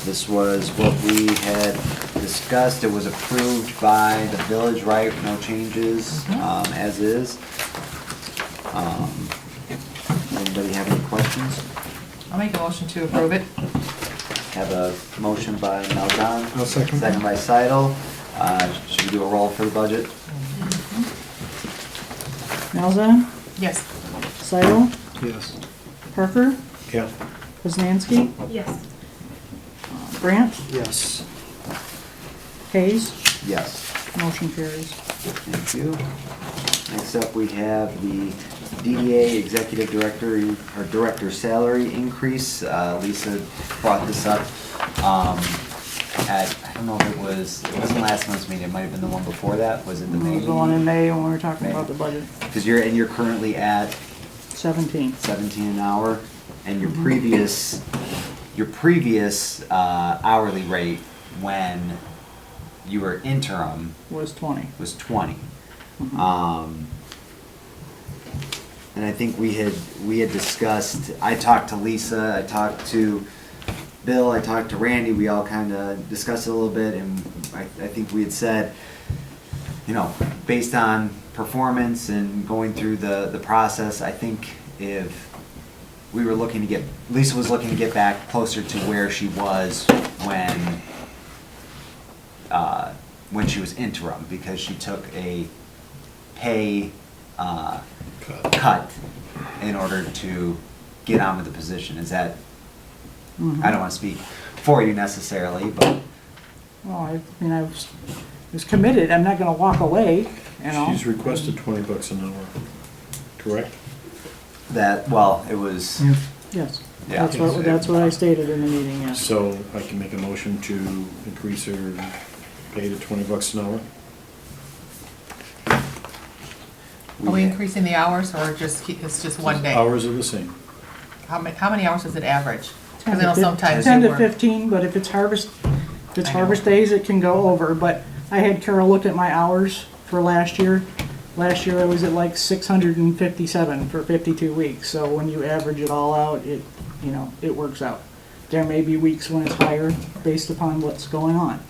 S2: This was what we had discussed. It was approved by the village, right? No changes, as is. Anybody have any questions?
S1: I'll make a motion to approve it.
S2: Have a motion by Malzahn.
S6: I'll second.
S2: Second by Seidel. Should we do a roll for the budget?
S3: Malzahn?
S1: Yes.
S3: Seidel?
S6: yes.
S3: Parker?
S4: Yeah.
S3: Poznanski?
S5: Yes.
S3: Brandt?
S6: Yes.
S3: Hayes?
S2: Yes.
S3: Motion carries.
S2: Thank you. Next up, we have the DDA Executive Director, or Director salary increase. Lisa brought this up at, I don't know if it wasn't last month's meeting, it might have been the one before that. Was it the May
S3: It was the one in
S2: meeting?
S3: May when we were talking
S2: May.
S3: about the budget.
S2: Because you're currently at
S3: 17.
S2: 17 an hour, and your previous hourly rate when you were interim
S3: Was 20.
S2: was 20.
S3: Mhm.
S2: And I think we had discussed, I talked to Lisa, I talked to Bill, I talked to Randy, we all kind of discussed it a little bit, and I think we had said, you know, based on performance and going through the process, I think if we were looking to get, Lisa was looking to get back closer to where she was when she was interim, because she took a pay cut in order to get on with the position. Is that, I don't want to speak for you necessarily, but.
S3: Well, I mean, I was committed, I'm not gonna walk away, you know?
S4: She's requested $20 an hour, correct?
S2: That, well, it was,
S3: Yes,
S2: Yeah.
S3: that's what I stated in the meeting, yes.
S4: So I can make a motion to increase her pay to $20 an hour?
S1: Are we increasing the hours or just keep, it's just one day?
S4: Hours are the same.
S1: How many hours does it average?
S3: 10
S1: Because I know
S3: to
S1: sometimes
S3: 10
S1: you
S3: to
S1: work.
S3: 15, but if it's
S1: I know.
S3: harvest days, it can go over, but I had Carol look at my hours for last year. Last year I was at like 657 for 52 weeks, so when you average it all out, it, you know, it works out. There may be weeks when it's higher based upon what's going on.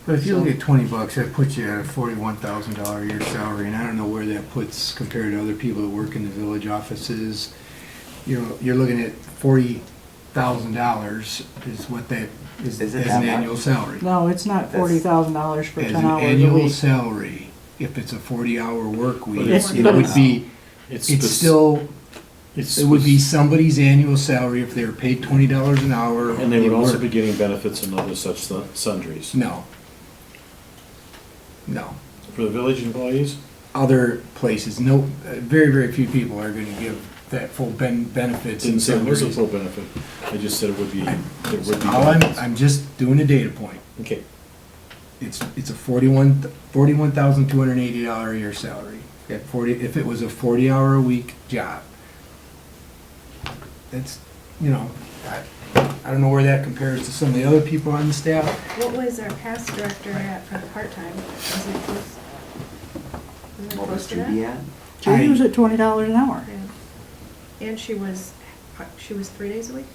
S6: But if you look at $20, that puts you at a $41,000 a year salary, and I don't know where that puts compared to other people that work in the village offices. You know, you're looking at $40,000 is what that is
S2: Is
S6: as
S2: it that
S6: an
S2: much?
S6: annual salary.
S3: No, it's not $40,000 for
S6: As
S3: 10
S6: an
S3: hours a
S6: annual
S3: week.
S6: salary, if it's a 40-hour work week,
S3: It's-
S6: it
S3: but
S6: would
S3: it's-
S6: be, it's still, it would be somebody's annual salary if they were paid $20 an hour.
S4: And they would also
S6: work.
S4: be getting benefits and other such sundries.
S6: No. No.
S4: For the village employees?
S6: Other places, no, very, very few people are gonna give that full benefits.
S4: Didn't
S6: and
S4: say it was a
S6: sundries.
S4: full benefit. I just said it would be, there would be
S6: All
S4: benefits.
S6: I'm just doing a data point.
S4: Okay.
S6: It's a $41,280 a year salary. At 40, if it was a 40-hour a week job. That's, you know, I don't know where that compares to some of the other people on the staff.
S5: What was our past director at for the part-time? Was it close? Was it
S2: what
S5: close
S2: was
S5: to that?
S2: Judy at?
S3: Judy was at $20 an hour.
S5: Yeah. And she was 3 days a week?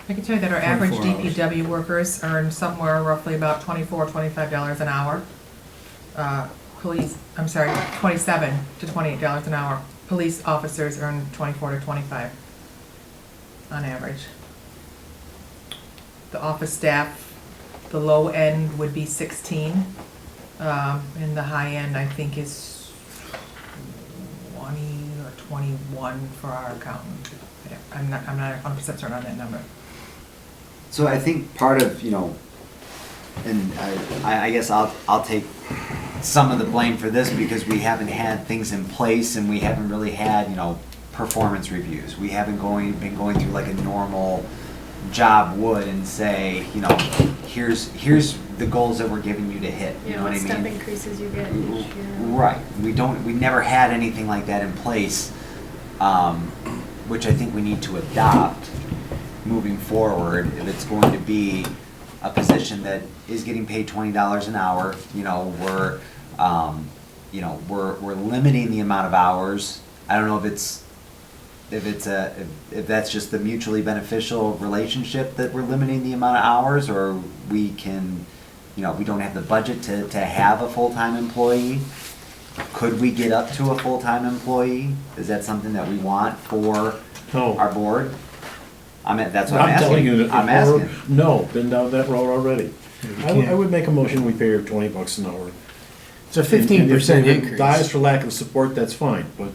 S1: I can tell you that our average
S6: 24 hours.
S1: DPW workers earn somewhere roughly about $24, $25 an hour. Police, I'm sorry, $27 to $28 an hour. Police officers earn 24 to 25 on average. The office staff, the low end would be 16, and the high end, I think, is 20 or 21 for our accountant. Yeah, I'm not 100% certain on that number.
S2: So I think part of, you know, and I guess I'll take some of the blame for this because we haven't had things in place and we haven't really had, you know, performance reviews. We haven't been going through like a normal job would and say, you know, here's the goals that we're giving you to hit. You
S5: Yeah,
S2: know what
S5: what
S2: I
S5: step
S2: mean?
S5: increases you get each year.
S2: Right. We never had anything like that in place, which I think we need to adopt moving forward. If it's going to be a position that is getting paid $20 an hour, you know, we're limiting the amount of hours. I don't know if that's just the mutually beneficial relationship that we're limiting the amount of hours, or we can, you know, we don't have the budget to have a full-time employee. Could we get up to a full-time employee? Is that something that we want for
S4: No.
S2: our board? That's what I'm
S4: I'm telling you,
S2: asking. I'm asking.
S4: no, been down that road already.
S6: we
S4: I would
S6: can't.
S4: make a motion, we pay her $20 an hour.
S6: It's a 15%
S4: And if it
S6: increase.
S4: dies for lack of support, that's fine, but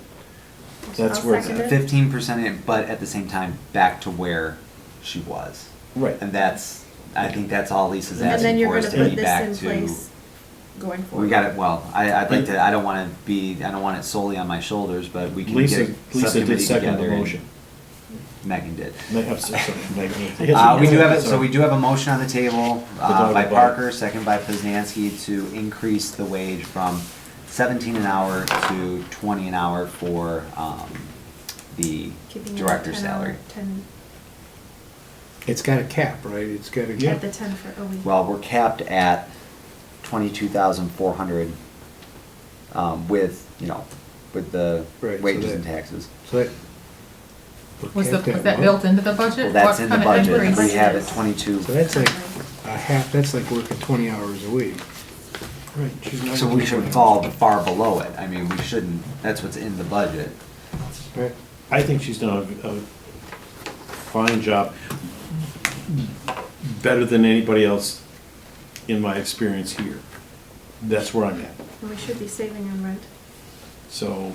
S4: that's
S5: I'll
S4: where it's
S5: second
S4: at.
S5: it.
S2: 15%, but at the same time, back to where she was.
S4: Right.
S2: And I think that's all Lisa's
S5: And then
S2: asking
S5: you're
S2: for,
S5: gonna
S2: is to
S5: put
S2: be
S5: this
S2: back
S5: in
S2: to.
S5: place going forward.
S2: We got it, well, I'd like to, I don't want it solely on my shoulders, but we can
S4: Lisa
S2: get
S4: did
S2: subcommittee
S4: second the
S2: together. and
S4: motion.
S2: Megan did.
S4: I'm sorry, Megan.
S2: We do have a motion on the table,
S4: dog
S2: by
S4: bite.
S2: Parker, second by Poznanski, to increase the wage from 17 an hour to 20 an hour for, the
S5: Keeping it at
S2: director's
S5: 10 hour-
S2: salary.
S5: 10
S6: It's got a cap, right? It's got a.
S4: Yeah.
S5: At the 10 for a week.
S2: Well, we're capped at 22,400, with, with the
S6: Right, so
S2: wages
S6: that-
S2: and taxes.
S6: So that. we're
S1: Was
S6: capped at
S1: that
S6: what?
S1: built into the budget?
S2: Well, that's
S1: What
S2: in the
S1: kind of
S2: budget,
S1: increase?
S2: we have it 22.
S6: So that's like a half, that's like working 20 hours a week.
S4: Right, she's not.
S2: So we should fall far below it. I mean, we shouldn't, that's what's in the budget.
S6: Right.
S4: I think she's done a fine job, better than anybody else in my experience here. That's where I'm at.
S5: We should be saving on rent.
S4: So,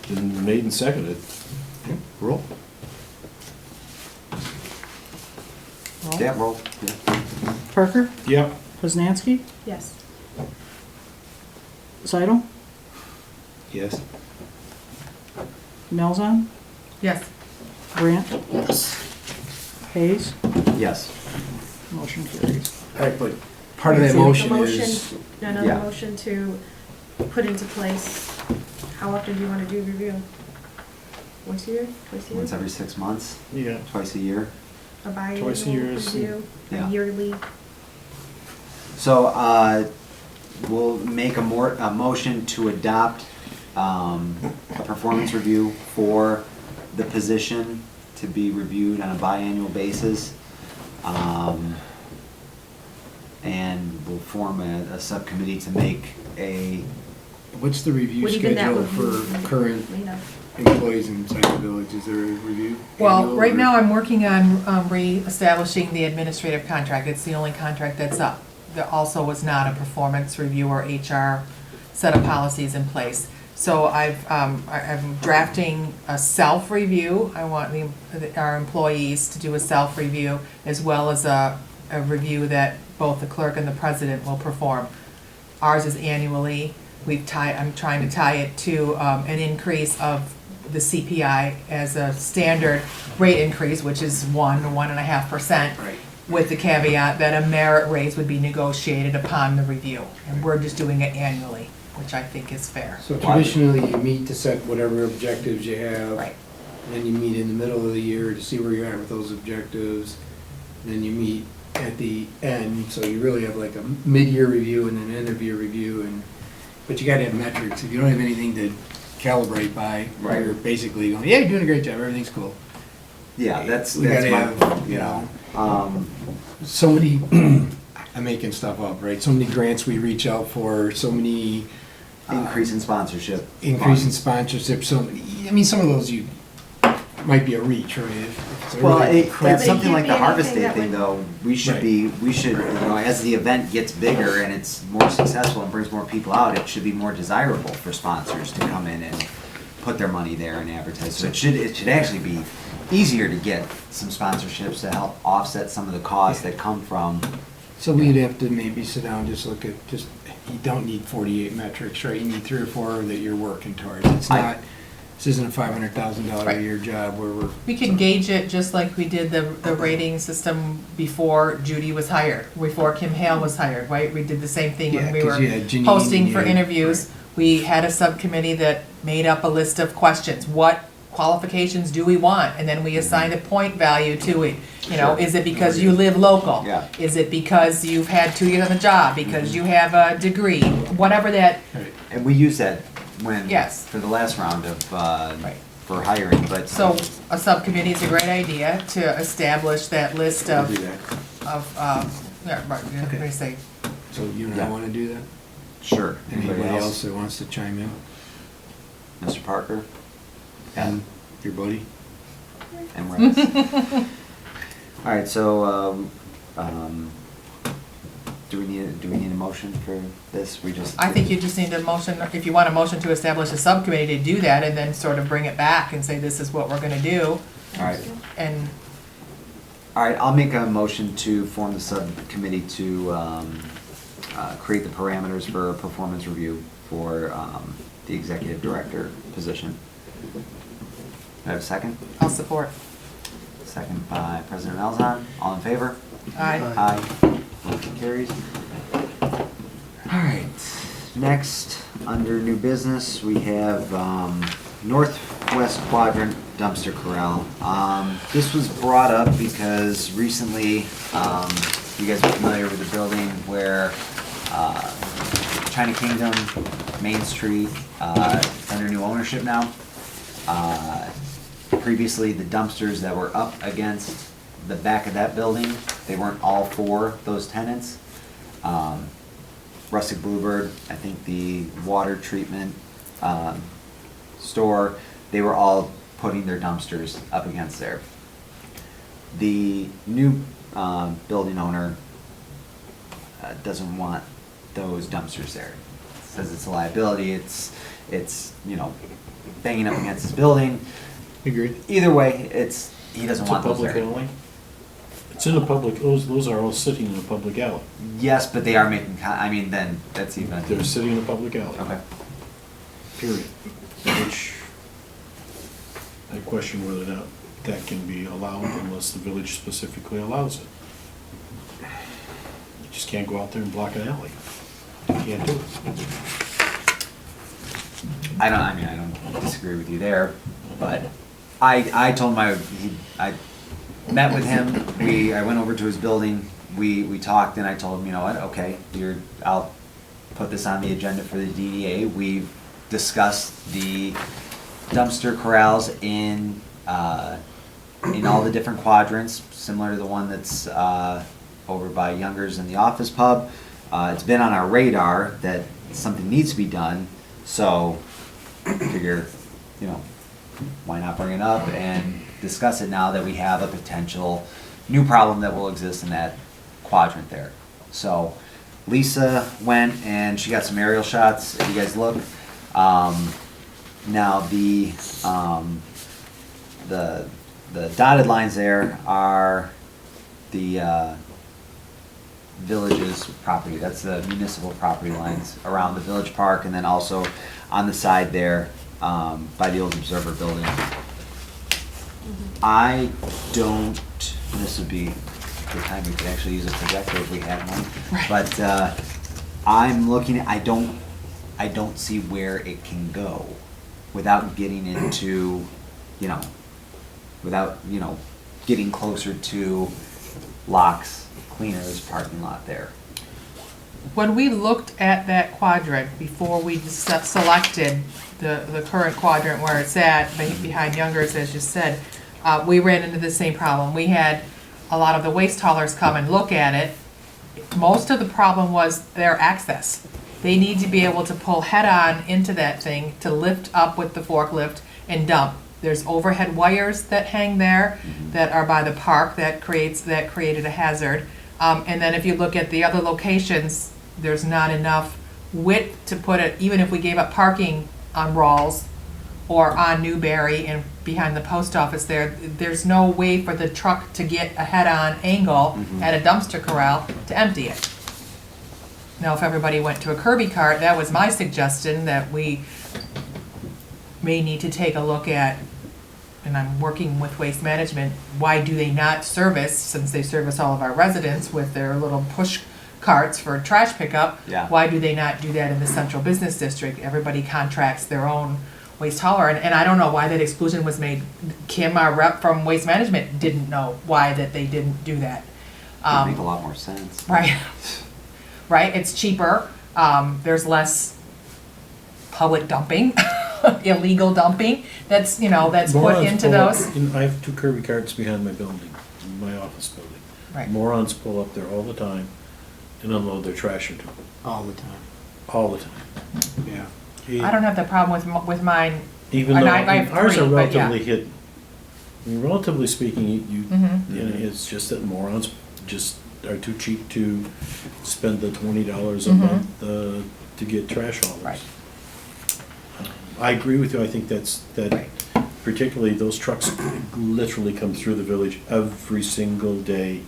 S4: been made and seconded.
S6: Roll.
S3: Roll.
S2: Yeah, roll. Yeah.
S3: Parker,
S4: Yep.
S3: Poznanski,
S5: Yes.
S3: Seidel,
S6: Yes.
S3: Melzan,
S1: Yes.
S3: Grant. Yes. Hayes,
S2: Yes.
S3: motion carries.
S6: All right, but part of that
S5: So the
S6: motion is,
S5: Another
S2: Yeah.
S5: motion to put into place, how often do you want to do review? Once a year, twice a year?
S2: Once every 6 months,
S4: Yeah.
S2: twice a year.
S5: A biannual
S4: Twice a year is-
S5: review,
S2: Yeah.
S5: a yearly?
S2: So, we'll make a motion to adopt, a performance review for the position to be reviewed on a biannual basis. And we'll form a subcommittee to make a,
S6: what's the review
S5: What even that
S6: schedule
S5: would
S6: for
S5: be
S6: current
S5: made of.
S6: employees inside the village? Is there a review?
S1: Well,
S6: annual
S1: right
S6: or-
S1: now I'm working on re-establishing the administrative contract. It's the only contract that's up. There also was not a performance review or HR set of policies in place. So I'm drafting a self-review. I want our employees to do a self-review as well as a review that both the clerk and the president will perform. Ours is annually. I'm trying to tie it to an increase of the CPI as a standard rate increase, which is 1 to 1.5%.
S6: Right.
S1: With the caveat that a merit raise would be negotiated upon the review. And we're just doing it annually, which I think is fair.
S6: So traditionally, you meet to set whatever objectives you have.
S1: Right.
S6: Then you meet in the middle of the year to see where you're at with those objectives. Then you meet at the end, so you really have like a mid-year review and an end-of-year review. But you gotta have metrics. If you don't have anything to calibrate by,
S2: Right.
S6: you're basically going, yeah, you're doing a great job, everything's cool.
S2: yeah, that's
S6: We gotta
S2: my,
S6: have,
S2: you know,
S6: so many, I'm making stuff up, right? So many grants we reach out for, so many.
S2: increase in sponsorship.
S6: Increase in sponsorship, so many, I mean, some of those you, might be a reach, right? If it's a
S2: Well,
S6: really
S2: it's
S6: crappy-
S2: something like the
S5: But it can't be
S2: Harvest Day
S5: anything
S2: thing,
S5: that
S2: though, we should
S6: Right.
S2: as the event gets bigger and it's more successful and brings more people out, it should be more desirable for sponsors to come in and put their money there and advertise. So it should actually be easier to get some sponsorships to help offset some of the costs that come from,
S6: So we'd have to maybe sit down and just look at, you don't need 48 metrics, right? You need 3 or 4 that you're working towards. It's not, this isn't a $500,000 a year job where we're.
S1: We can gauge it just like we did the rating system before Judy was hired, before Kim Hale was hired, right? We did the same thing when
S6: Yeah,
S1: we
S6: 'cause
S1: were
S6: you had Janine,
S1: posting
S6: you
S1: for
S6: had-
S1: interviews. We had a subcommittee that made up a list of questions. What qualifications do we want? And then we assigned a point value to it. You know,
S2: Sure.
S1: is it because you live local?
S2: Yeah.
S1: Is it because you've had 2 years on the job? Because you have a degree? Whatever that,
S6: Right.
S2: and we use that when,
S1: Yes.
S2: for the last round of,
S1: Right.
S2: for hiring, but.
S1: so a subcommittee is a great idea to establish that list
S6: We'll
S1: of,
S6: do that.
S1: yeah, right, you're
S6: Okay.
S1: gonna say,
S6: So you and I
S2: Yeah.
S6: want to do that?
S2: Sure.
S6: Anybody else that wants to chime in?
S2: Mr. Parker?
S6: And your buddy?
S2: And Rex. All right, so, do we need a motion for this? We just.
S1: I think you just need a motion, if you want a motion to establish a subcommittee to do that, and then sort of bring it back and say, this is what we're gonna do,
S2: All right,
S1: and,
S2: all right, I'll make a motion to form the subcommittee to, create the parameters for a performance review for, the executive director position. Do I have a second?
S1: I'll support.
S2: Second by President Malzahn. All in favor?
S1: Aye.
S2: Aye. Motion carries. All right, next, under new business, we have North northwest quadrant dumpster corral. This was brought up because recently, you guys are familiar with the building where China Kingdom, Main Street, it's under new ownership now. Previously, the dumpsters that were up against the back of that building, they weren't all for those tenants. Rustic Bluebird, I think the water treatment store, they were all putting their dumpsters up against there. The new building owner doesn't want those dumpsters there. Says it's a liability, it's banging up against his building.
S4: Agreed.
S2: Either way, he doesn't
S4: It's a
S2: want those
S4: public
S2: there.
S4: alley. It's in a public, those are all sitting in a public alley.
S2: Yes, but they are making, then that's even.
S4: They're sitting in a public alley.
S2: Okay.
S4: Period. Which, I question whether or not that can be allowed unless the village specifically allows it. You just can't go out there and block an alley. You can't do it.
S2: I don't disagree with you there, but I told him I met with him, I went over to his building, we talked, and I told him, you know what, okay, I'll put this on the agenda for the DDA. We've discussed the dumpster corrals in all the different quadrants, similar to the one that's over by Younger's and the Office Pub. It's been on our radar that something needs to be done, so I figure, why not bring it up and discuss it now that we have a potential new problem that will exist in that quadrant there. So Lisa went and she got some aerial shots, if you guys look. Now the dotted lines there are the village's property. That's the municipal property lines around the village park, and then also on the side there by the old Observer building. I don't, and this would be the time we could actually use a projector if we had one, but I'm looking at, I don't see where it can go without getting into, getting closer to Locks Cleaners parking lot there.
S1: When we looked at that quadrant before we selected the current quadrant where it's at, behind Younger's, as you said, we ran into the same problem. We had a lot of the waste haulers come and look at it. Most of the problem was their access. They need to be able to pull head-on into that thing to lift up with the forklift and dump. There's overhead wires that hang there that are by the park that created a hazard. And then if you look at the other locations, there's not enough width to put it, even if we gave up parking on Rawls or on Newberry and behind the post office there's no way for the truck to get a head-on angle at a dumpster corral to empty it. Now, if everybody went to a Kirby cart, that was my suggestion, that we may need to take a look at, and I'm working with Waste Management, why do they not service, since they service all of our residents with their little push carts for trash pickup, why do they not do that in the central business district? Everybody contracts their own waste hauler, and I don't know why that exclusion was made. Kim, our rep from Waste Management, didn't know why that they didn't do that.
S2: It would make a lot more sense.
S1: Right. Right, it's cheaper, there's less public dumping, illegal dumping, that's put
S4: Morons
S1: into
S4: pull up-
S1: those.
S4: I have 2 Kirby carts behind my building, my office building.
S1: Right.
S4: Morons pull up there all the time and unload their trash into it,
S6: All the time,
S4: all the time.
S6: yeah.
S1: I don't have that problem with mine.
S4: Even
S1: And
S4: though,
S1: I have
S4: ours are
S1: 3, but yeah.
S4: relatively hidden. I mean, relatively speaking,
S1: Mhm.
S4: it's just that morons just are too cheap to spend the $20 a
S1: Mhm.
S4: month to get trash haulers.
S1: Right.
S4: I agree with you, I think that
S1: Right.
S4: particularly those trucks literally come through the village every single day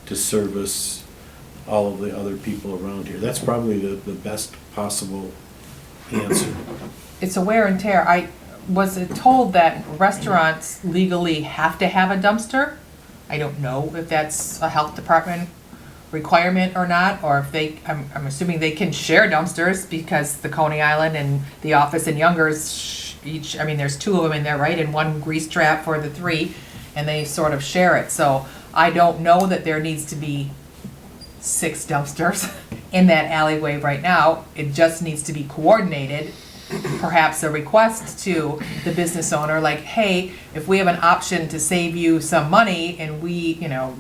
S4: to service all of the other people around here. That's probably the best possible answer.
S1: It's a wear and tear. I was told that restaurants legally have to have a dumpster. I don't know if that's a health department requirement or not, or if I'm assuming they can share dumpsters because the Coney Island and the office in Younger's I mean, there's two of them in there, right? And one grease trap for the three, and they sort of share it. So I don't know that there needs to be 6 dumpsters in that alleyway right now. It just needs to be coordinated. Perhaps a request to the business owner, like, hey, if we have an option to save you some money and we, you know,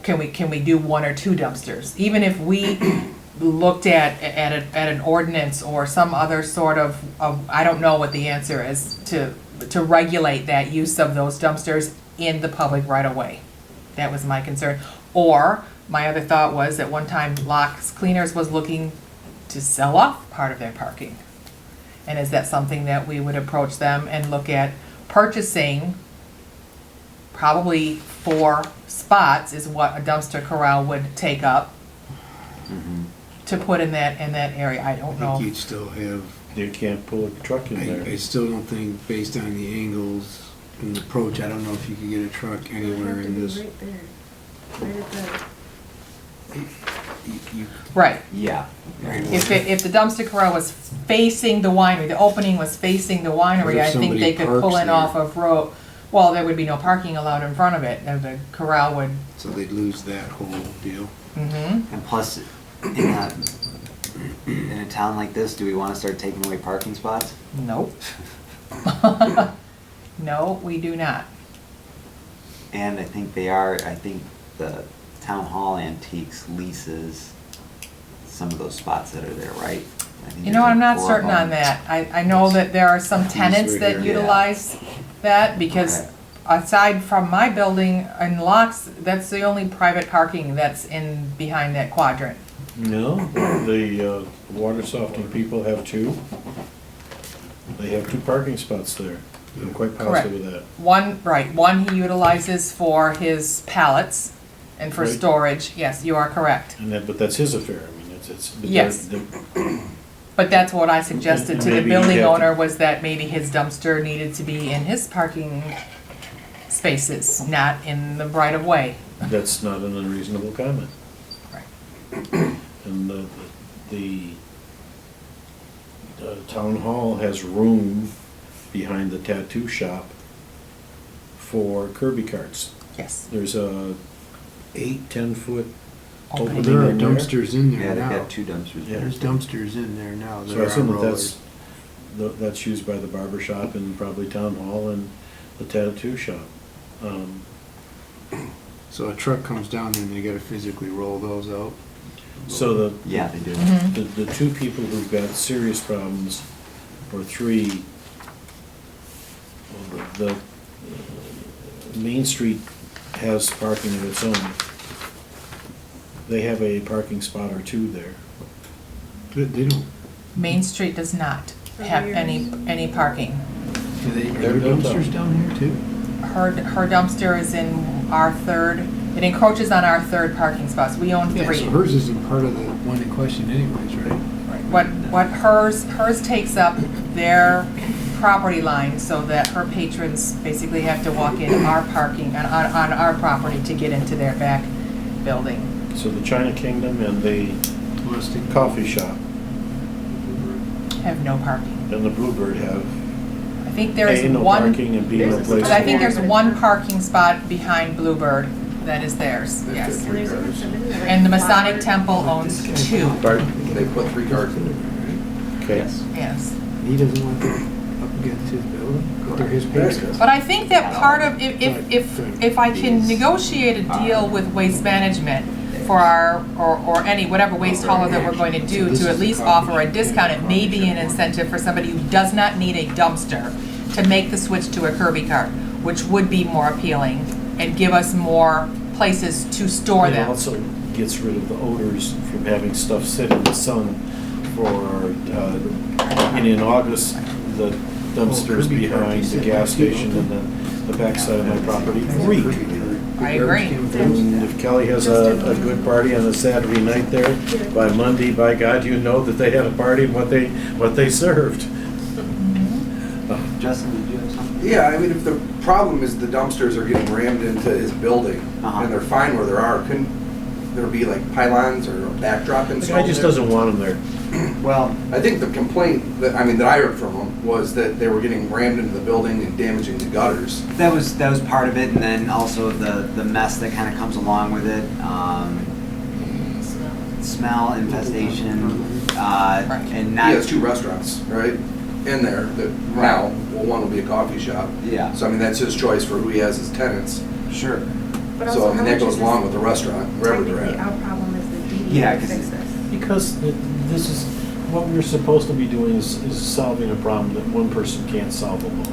S1: can we do 1 or 2 dumpsters? Even if we looked at an ordinance or some other sort of, I don't know what the answer is, to regulate that use of those dumpsters in the public right of way. That was my concern. Or my other thought was at one time Locks Cleaners was looking to sell off part of their parking. And is that something that we would approach them and look at purchasing? Probably 4 spots is what a dumpster corral would take up to put in that area. I don't
S6: I
S1: know.
S6: think you'd still have,
S4: You can't pull a truck in
S6: I
S4: there.
S6: still don't think, based on the angles and the approach, I don't know if you could get a truck anywhere in this.
S5: Right there, right at the.
S6: You-
S1: Right.
S2: Yeah.
S1: If the dumpster corral was facing the winery, the opening was facing the winery,
S6: What if
S1: I think
S6: somebody
S1: they could pull
S6: parks
S1: in
S6: there?
S1: off of road. Well, there would be no parking allowed in front of it, and the corral would,
S6: So they'd lose that whole deal.
S2: And plus, in a town like this, do we want to start taking away parking spots?
S1: nope. No, we do not.
S2: And I think the town hall antiques leases some of those spots that are there, right? I think
S1: You know,
S2: there's
S1: I'm
S2: like
S1: not
S2: 4 of
S1: certain on
S2: them.
S1: that. I know that there are some tenants
S6: right
S1: that
S6: here.
S1: utilize that, because
S2: Okay.
S1: aside from my building and Locks, that's the only private parking that's in, behind that quadrant.
S4: No, the water softening people have 2. They have 2 parking spots there. I'm quite positive of that.
S1: One he utilizes for his pallets and for
S4: Right.
S1: storage, yes, you are correct.
S4: But that's his affair. I mean, it's. but
S1: Yes.
S4: they're-
S1: But that's what I suggested
S4: And
S1: to the
S4: maybe he
S1: building
S4: had to-
S1: owner, was that maybe his dumpster needed to be in his parking spaces, not in the right of way.
S4: That's not an unreasonable comment.
S1: Right.
S4: And the town hall has room behind the tattoo shop for Kirby carts.
S1: Yes.
S4: There's a 10-foot
S1: Opening.
S4: opening
S6: There are
S4: in there.
S6: dumpsters in
S2: Yeah,
S6: there
S2: they've
S6: now.
S2: got 2 dumpsters
S4: Yeah.
S2: there.
S6: There's dumpsters in there now that
S4: So I
S6: are
S4: assume
S6: on
S4: that
S6: rollers.
S4: that's used by the barber shop and probably town hall and the tattoo shop.
S6: So a truck comes down there and they gotta physically roll those out.
S4: So
S2: Yeah, they do.
S1: Mhm.
S4: the 2 people who've got serious problems, or 3, the Main Street has parking of its own. They have a parking spot or 2 there.
S6: They don't,
S1: Main Street does not have any parking.
S6: do they, are
S4: They're
S6: there
S4: built up.
S6: dumpsters down here too?
S1: Her dumpster is in our 3rd, it encroaches on our 3rd parking spots. We own
S6: Yeah,
S1: 3.
S6: so hers isn't part of the one in question anyways, right?
S1: What hers takes up their property line, so that her patrons basically have to walk in our parking, on our property to get into their back building.
S4: So the China Kingdom and the
S6: Plastic.
S4: coffee shop
S1: Have no parking.
S4: and the Bluebird have
S1: I think there is
S4: A, no
S1: one,
S4: parking, and B, no
S5: There's a
S4: place.
S1: but I think
S4: to
S1: there's one parking spot behind Bluebird that is theirs, yes.
S5: And there's even some in there, like
S1: And the Masonic
S5: flower.
S1: Temple owns 2,
S4: Pardon?
S9: They put 3 cars in there.
S4: Okay.
S1: yes.
S6: He doesn't want them up against his building, but they're his patrons.
S1: But I think that part of, if I can negotiate a deal with Waste Management for our, or any, whatever waste hauler that we're going to do, to at least offer a discount, it may be an incentive for somebody who does not need a dumpster to make the switch to a Kirby cart, which would be more appealing and give us more places to store
S4: It
S1: them.
S4: also gets rid of the odors from having stuff sit in the sun for, and in August, the dumpsters
S6: Kirby
S4: behind the gas station and the backside of my property reek.
S1: I agree.
S4: And if Kelly has a good party on a Saturday night there, by Monday, by God, you know that they had a party and what they served.
S2: Justin, did you have something?
S9: Yeah, I mean, if the problem is the dumpsters are getting rammed into his building,
S2: Uh-huh.
S9: and they're fine where there are, couldn't there be like pylons or a backdrop
S4: The
S9: installed
S4: guy just
S9: there?
S4: doesn't want them there.
S2: Well,
S9: I think the complaint that I heard from him was that they were getting rammed into the building and damaging the gutters.
S2: That was part of it, and then also the mess that kind of comes along with it. Smell, infestation, and not.
S9: He has 2 restaurants, right, in there that now, well, one will be a coffee shop.
S2: Yeah.
S9: So I mean, that's his choice for who he has as tenants.
S2: Sure.
S5: But
S9: So
S5: also,
S9: I mean,
S5: how
S9: that
S5: much
S9: goes
S5: is
S9: along
S5: this
S9: with the restaurant, wherever they're
S5: technically
S9: at.
S5: our problem is the DDA
S2: Yeah,
S5: to
S2: 'cause
S5: fix
S2: it-
S5: this?
S4: Because this is, what we're supposed to be doing is solving a problem that one person can't solve alone.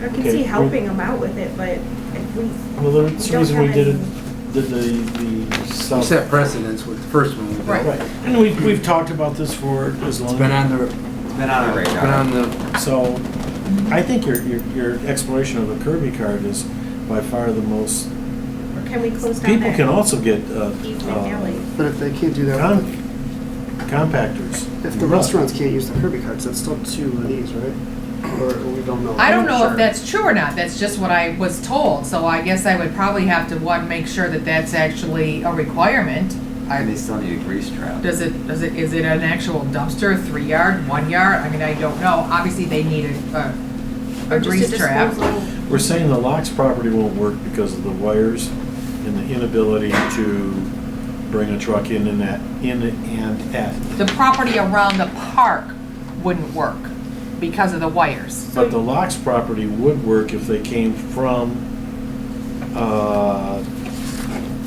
S5: I can
S4: Okay,
S5: see
S4: we-
S5: helping them out with it, but if we,
S4: Well, that's the
S5: don't
S4: reason we
S5: have
S4: did
S5: any-
S4: it, did the
S6: We
S4: South.
S6: set precedence with the first one. we did.
S1: Right.
S4: Right, and we've talked about this for as long.
S6: It's been on the,
S2: Been on our
S6: been
S2: radar.
S6: on the,
S4: So, I think your exploration of the Kirby card is by far the most,
S5: or can we close down
S4: people
S5: that
S4: can also get,
S5: evening alley?
S10: But if they can't do that,
S4: compactors.
S10: if the restaurants can't use the Kirby cards, that's still 2 of these, right? Or we don't know.
S1: I don't know
S2: Sure.
S1: if that's true or not, that's just what I was told, so I guess I would probably have to, one, make sure that that's actually a requirement.
S2: And they still need a grease trap.
S1: Is it an actual dumpster, 3 yard, 1 yard? I mean, I don't know, obviously they need a
S5: Or just a
S1: grease trap.
S5: disposal?
S4: We're saying the Locks property won't work because of the wires and the inability to bring a truck in and at.
S1: The property around the park wouldn't work because of the wires.
S4: But the Locks property would work if they came from,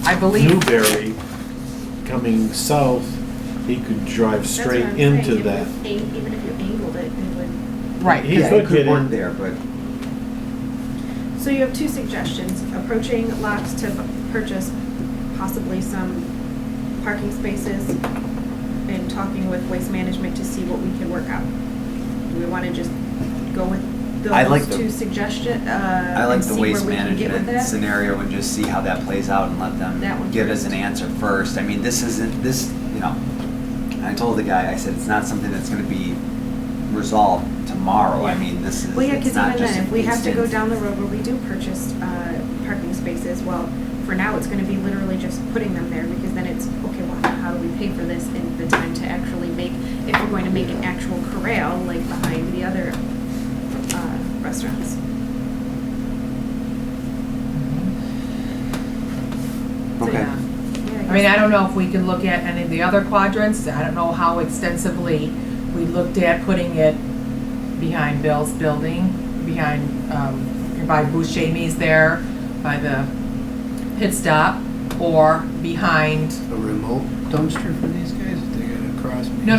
S1: I believe,
S4: Newberry, coming south, he could drive
S5: That's what
S4: straight
S5: I'm saying,
S4: into
S5: if
S4: that.
S5: even if you angled it, it would.
S1: right,
S4: He
S2: Yeah,
S4: could
S2: it could
S4: get
S2: work
S4: in.
S2: there, but
S5: So you have 2 suggestions, approaching Locks to purchase possibly some parking spaces and talking with Waste Management to see what we can work out. Do we want to just go with
S2: I like
S5: those
S2: the-
S5: 2 suggestions?
S2: I like the waste
S5: get with
S2: management
S5: that?
S2: scenario and just see how that plays out and let them
S5: That one
S2: give us
S5: first.
S2: an answer first. I mean, this isn't, this, you know, I told the guy, I said, it's not something that's gonna be resolved tomorrow. I mean, this is,
S5: Well, yeah,
S2: it's
S5: because
S2: not
S5: even
S2: just
S5: then,
S2: an
S5: if we have to go
S2: instant.
S5: down the road where we do purchase parking spaces, well, for now, it's gonna be literally just putting them there, because then it's, okay, well, how do we pay for this in the time to actually make, if we're going to make an actual corral, like behind the other restaurants.
S1: so,
S2: Okay.
S1: yeah.
S5: Yeah,
S1: I mean, I don't know if we can look at any of the other quadrants. I don't know how extensively we looked at putting it behind Bill's building, behind, by Buscemi's there, by the pit stop, or behind,
S6: a remote dumpster for these guys, if they gotta cross.
S1: no,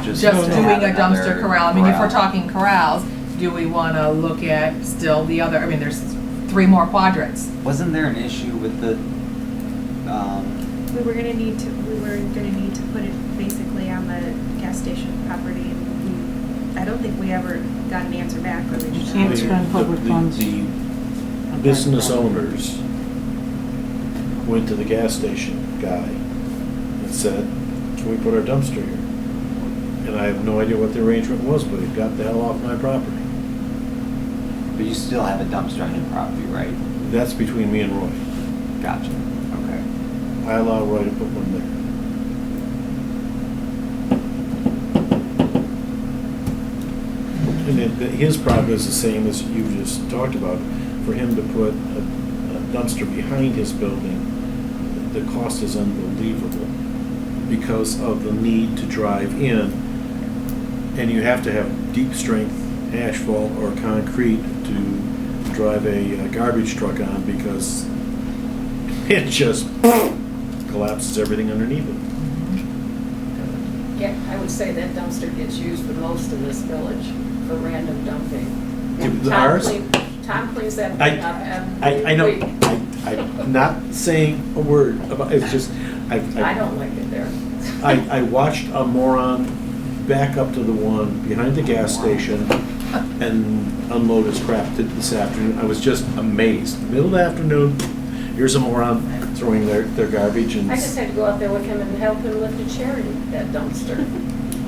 S2: Just
S1: just
S2: to
S1: doing
S2: have
S1: a dumpster
S2: another
S1: corral. I mean, if we're
S2: corral.
S1: talking corrals, do we wanna look at still the other, I mean, there's 3 more quadrants.
S2: Wasn't there an issue with the,
S5: we were gonna need to put it basically on the gas station property, and I don't think we ever got an answer back, or we just.
S3: Can't spend public funds.
S4: The business owners went to the gas station guy and said, can we put our dumpster here? And I have no idea what the arrangement was, but it got the hell off my property.
S2: but you still have a dumpster on your property, right?
S4: That's between me and Roy.
S2: Gotcha, okay.
S4: I allow Roy to put one there. And his problem is the same as you just talked about. For him to put a dumpster behind his building, the cost is unbelievable because of the need to drive in. And you have to have deep strength asphalt or concrete to drive a garbage truck on because it just collapses everything underneath it.
S11: Yeah, I would say that dumpster gets used for most of this village for random dumping.
S4: Ours?
S11: Tom cleans that
S4: I-
S11: thing up every
S4: I know,
S11: week.
S4: I'm not saying a word about, it's just,
S11: I don't like it there.
S4: I watched a moron back up to the one behind the gas station and unload his crap this afternoon. I was just amazed. Middle of the afternoon, here's a moron throwing their garbage and
S11: I just had to go out there with him and help him lift a chair in that dumpster.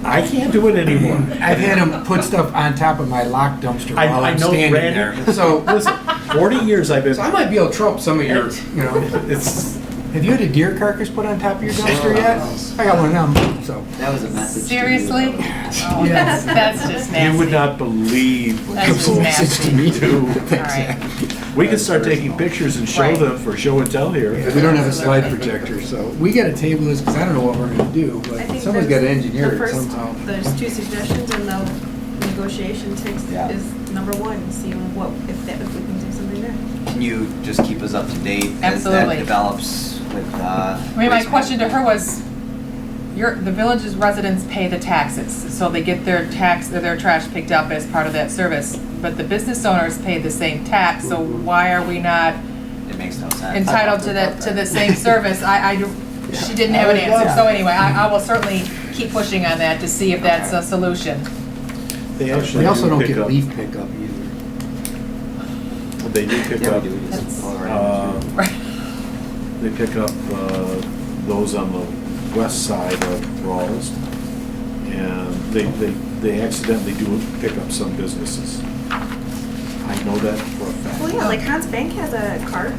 S4: I can't do it anymore.
S6: I've had them put stuff on top of my locked dumpster
S4: I
S6: while I'm
S4: know,
S6: standing
S4: Randy.
S6: there. So,
S4: Listen, 40 years I've been,
S6: so I might be able to trump some of your, you know.
S4: it's,
S6: Have you had a deer carcass put on top of your dumpster yet? I got one of them, so.
S2: That was a message.
S1: Seriously?
S2: To you.
S1: Oh, that's just nasty.
S4: You would not believe what
S1: That's just
S4: people
S1: nasty.
S4: do.
S1: All right.
S4: We could start taking pictures and show
S1: Right.
S4: them for show and tell here.
S6: Yeah, we don't have a slide projector, so we gotta table this, because I don't know what we're gonna do,
S5: I
S6: but
S5: think
S6: someone's
S5: that's
S6: gotta engineer
S5: the
S6: it
S5: first-
S6: somehow.
S5: There's 2 suggestions and the negotiation takes,
S2: Yeah.
S5: is number 1, see what, if we can do something there.
S2: Can you just keep us up to date as that
S1: Absolutely.
S2: develops with,
S1: I mean, my
S2: waste
S1: question to her
S2: management?
S1: was, the village's residents pay the taxes, so they get their trash picked up as part of that service. But the business owners pay the same tax, so why are we not
S2: It makes no sense.
S1: entitled to the same service? She didn't have an answer, so anyway, I will certainly keep pushing on that to see if that's a solution.
S4: They actually
S6: We also
S4: do
S6: don't
S4: pick
S6: get
S4: up.
S6: leaf pickup either.
S4: They do pick
S2: Yeah,
S4: up.
S2: we do. We just pull it right
S4: uh,
S2: into-
S1: Right.
S4: They pick up those on the west side of Rawls, and they accidentally do pick up some businesses. I know that for a fact.
S5: Well, yeah, like Hans Bank has a cart,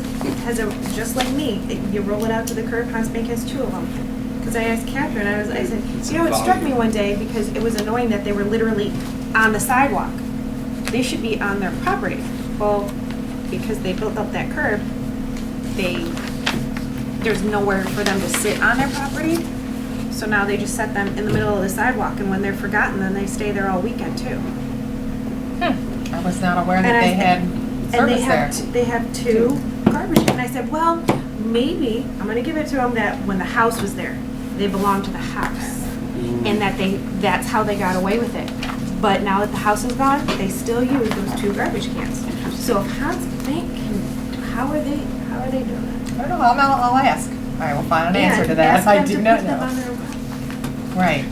S5: just like me, you roll it out to the curb, Hans Bank has 2 of them. Because I asked Catherine, I said, you know, it struck me one day because it was annoying that they were literally on the sidewalk. They should be on their property. Well, because they built up that curb, there's nowhere for them to sit on their property. So now they just set them in the middle of the sidewalk, and when they're forgotten, then they stay there all weekend too.
S1: I was not aware that they had service there.
S5: They have 2 garbage, and I said, well, maybe, I'm gonna give it to them that when the house was there, they belonged to the house. And that's how they got away with it. But now that the house is gone, they still use those 2 garbage cans. So if Hans Bank can, how are they doing that?
S1: I don't know, I'll ask. I will find an answer to that.
S5: Ask
S1: I
S5: them
S1: do
S5: to
S1: not
S5: put them on
S1: know.
S5: their property.
S1: Right,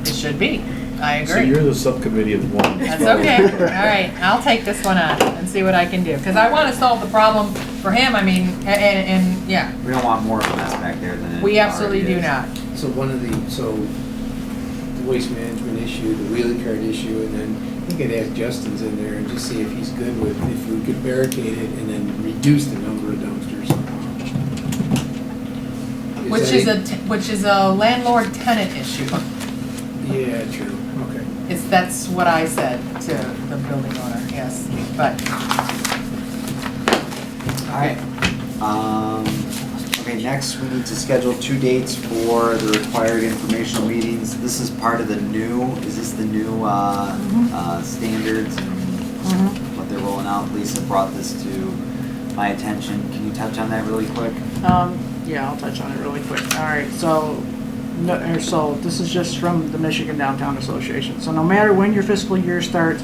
S1: it should be. I
S4: So
S1: agree.
S4: you're the subcommittee of one.
S1: That's okay. All right, I'll take this one on and see what I can do. Because I want to solve the problem for him, I mean, and yeah,
S2: We don't want more of a mess back there than it
S1: we absolutely
S2: already
S1: do
S2: is.
S1: not.
S6: So the waste management issue, the wheelie cart issue, and then you could ask Justin's in there and just see if he's good with, if we could barricade it and then reduce the number of dumpsters somehow.
S1: Which is a landlord-tenant issue.
S6: Yeah, true, okay.
S1: That's what I said to the building owner, yes, but,
S2: Alright. Okay, next we need to schedule 2 dates for the required informational meetings. This is part of the new, is this the new, standards and what they're rolling out? Lisa brought this to my attention. Can you touch on that really quick?
S3: Yeah, I'll touch on it really quick. All right, so this is just from the Michigan Downtown Association. So no matter when your fiscal year starts,